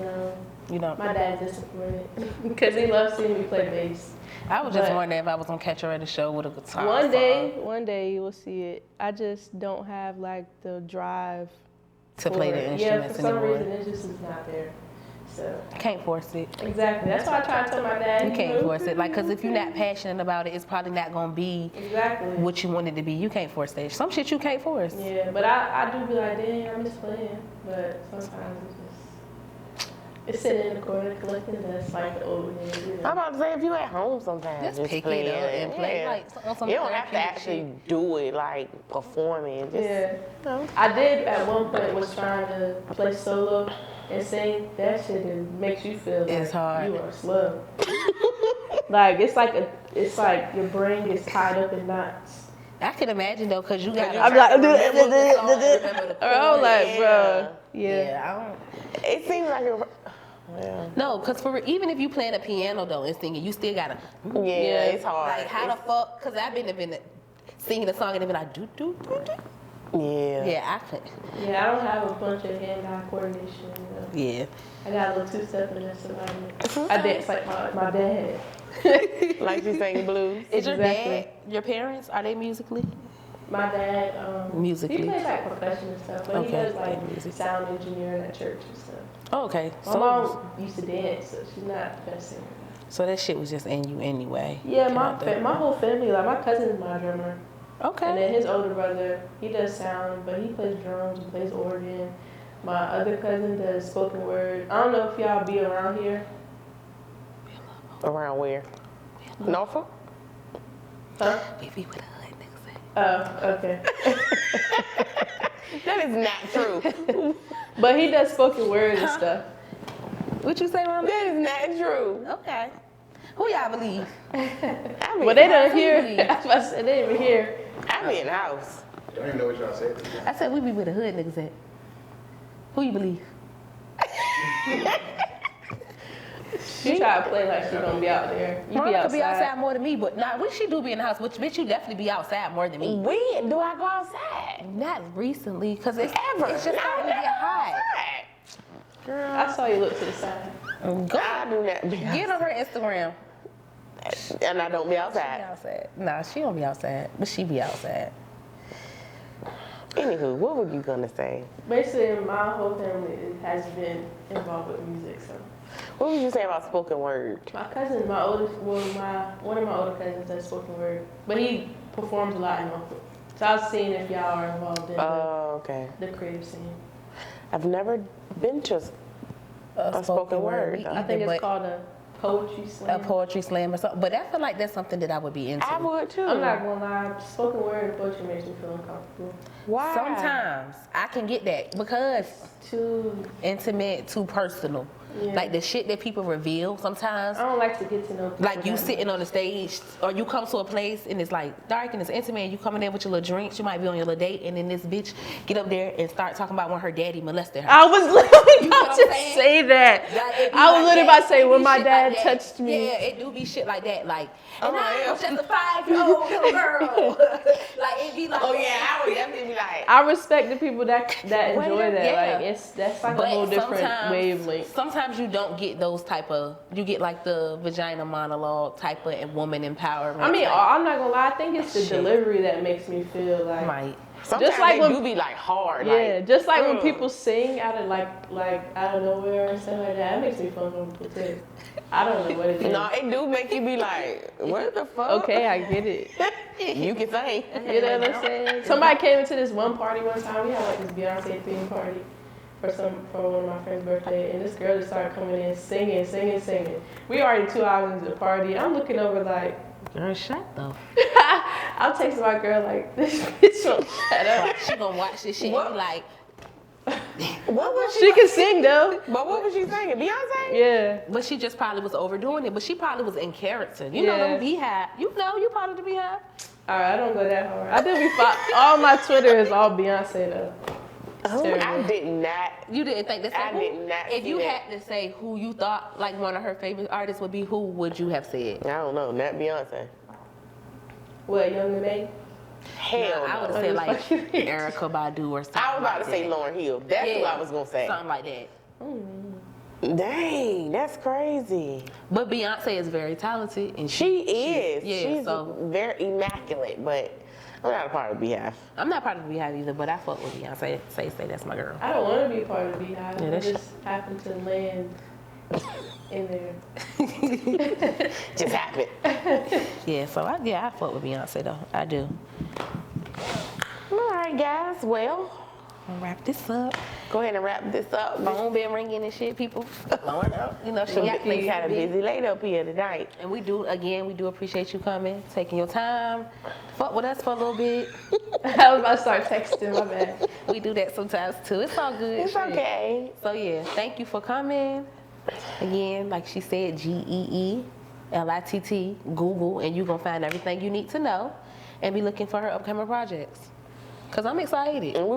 no. You know, My dad's disappointed because he loves seeing me play bass. I was just but- wondering if I was gonna catch her at a show with a guitar. One day you will see it. I just don't have like the drive to play for the it. instruments Yeah, for some anymore. reason it just is not there. So Can't force it. exactly, that's why I try to tell my dad. You can't force it. Like, cause if you're not passionate about it, it's probably not gonna be Exactly. what you want it to be. You can't force that. Some shit you can't force. Yeah, but I do be like, dang, I miss playing. But sometimes it's sitting in the corner collecting dust like the old man. You know? I'm about to say, if you at home sometimes, Just pick it up and play like on some You don't have to therapeutic actually shit. do it like performing. Just, Yeah. No. I did at one point was trying to play solo and sing. That shit makes you feel like It's hard. you are slow. Like it's like your brain gets tied up in knots. I can imagine though, cause you got. I'm like, oh, I'm like, bro, yeah. Yeah, I don't. It seems like a. Yeah. No, cause even if you playing a piano though and singing, you still gotta. Yeah, it's hard. Like how the fuck? Cause I've been singing a song and they be like do do do do. Yeah. Yeah, I could. Yeah, I don't have a bunch of hand-eye coordination. You know? Yeah. I got a little two-step and that's about it. I dance like my dad. Like you sing blues. Is your Exactly. dad, your parents, are they musically? My dad, Musically. he plays like percussion and stuff, but he Okay. does like Music. sound engineering at church and stuff. Oh, okay. My mom used to dance, so she's not the best singer. So that shit was just in you anyway. Yeah, Kinda. my whole family, like my cousin's my drummer. Okay. And then his older brother, he does sound, but he plays drums and plays organ. My other cousin does spoken word. I don't know if y'all be around here. Around where? Norfolk? Huh? We be with a hood niggas. Oh, okay. That is not true. But he does spoken word and stuff. What you say, Mama? That is not true. Okay. Who y'all believe? I mean, But they don't hear. That's what I said. They didn't even hear. I be in the house. I don't even know what y'all said. I said we be with the hood niggas at. Who you believe? She try to play like she gonna be out there. You be Monica outside. be outside more than me, but nah, she do be in the house, but bitch, you definitely be outside more than me. When do I go outside? Not recently, cause it's Ever. It's just starting to get hot. Girl, I saw you look to the side. go I do not be get on her Instagram. and I don't be She outside. outside. Nah, she don't be outside, but she be outside. Anywho, what were you gonna say? Basically, my whole family has been involved with music. So What was you saying about spoken word? my cousin, one of my older cousins does spoken word, but he performs a lot in Norfolk. So I was seeing if y'all are involved in Oh, okay. the creative scene. I've never been to a spoken word. Me though. I think either, it's but called a poetry a slam. poetry slam or something. But I feel like that's something that I would be into. I would too. I'm not gonna lie, spoken word and poetry makes me feel uncomfortable. Why? Sometimes I can get that because Too, intimate, too personal. yeah. Like the shit that people reveal sometimes. I don't like to get to know people. Like you that sitting much. on the stage, or you come to a place and it's like dark and it's intimate, and you come in there with your little drinks, you might be on your little date, and then this bitch get up there and start talking about when her daddy molested her. I was literally You know about what to I'm saying? say that. Like, it be I was like literally that. about to say It when be my shit dad like that. touched me. Yeah, it do be shit like that. Like, and Oh, I yeah. was just a 5-year-old little girl. Like it be like. Oh yeah, I would definitely be like. I respect the people that enjoy that. Yeah. Like that's like But a whole different sometimes- wavelength. Sometimes you don't get those type of. You get like the vagina monologue type of and woman empowerment. I mean, type. I'm not gonna lie. I think it's the Shit. delivery that makes me feel like. Might. Sometimes just like they when- do be like hard. Yeah, Like, just like when people sing out of like out of nowhere and stuff like that, it makes me feel uncomfortable too. I don't know what it is. no, it do make you be like, what the fuck? Okay, I get it. You can sing. You know what I'm saying? Somebody came into this one party one time. We had like this Beyonce theme party for one of my friend's birthday, and this girl just started coming in singing. We already 2 hours into the party. I'm looking over like, Girl, shut the. I'm texting my girl like, this bitch won't shut up. She gonna watch this shit and be like, What was She can sing though. But what was she singing? Beyonce? Yeah. but she just probably was overdoing it. But she probably was in character. You know them beehive. You know you part of the beehive. All right, I don't go that hard. I do be all my Twitter is all Beyonce though. Oh, I terrible. did not. You didn't think this. I did not If see you that. had to say who you thought like one of her favorite artists would be, who would you have said? I don't know. Not Beyonce. What, Young and May? Hell I would no. have said like Fucking- Erica Badu or something. I was about like to say that. Lauryn Hill. That's what I was gonna say. Something like that. Dang, that's crazy. But Beyonce is very talented, and She is. Yeah, She's so very immaculate, but I'm not a part of Beehive. I'm not part of the Beehive either, but I fuck with Beyonce. Say that's my girl. I don't want to be a part of the Beehive. Yeah, I that's- just happen to land in there. Just happened. Yeah, so I fuck with Beyonce though. I do. All right, guys. Well, I'll wrap this up. go ahead and wrap this up. Phone been ringing and shit, people. Blowing up. You know, she got We things kind to of be. busy late up here tonight. And we do appreciate you coming, taking your time, fuck with us for a little bit. I was about to start texting, my bad. We do that sometimes too. It's all good. It's shit. okay. So yeah, thank you for coming. Again, like she said, GEELITT, Google, and you're gonna find everything you need to know, and be looking for her upcoming projects. Cause I'm excited. And we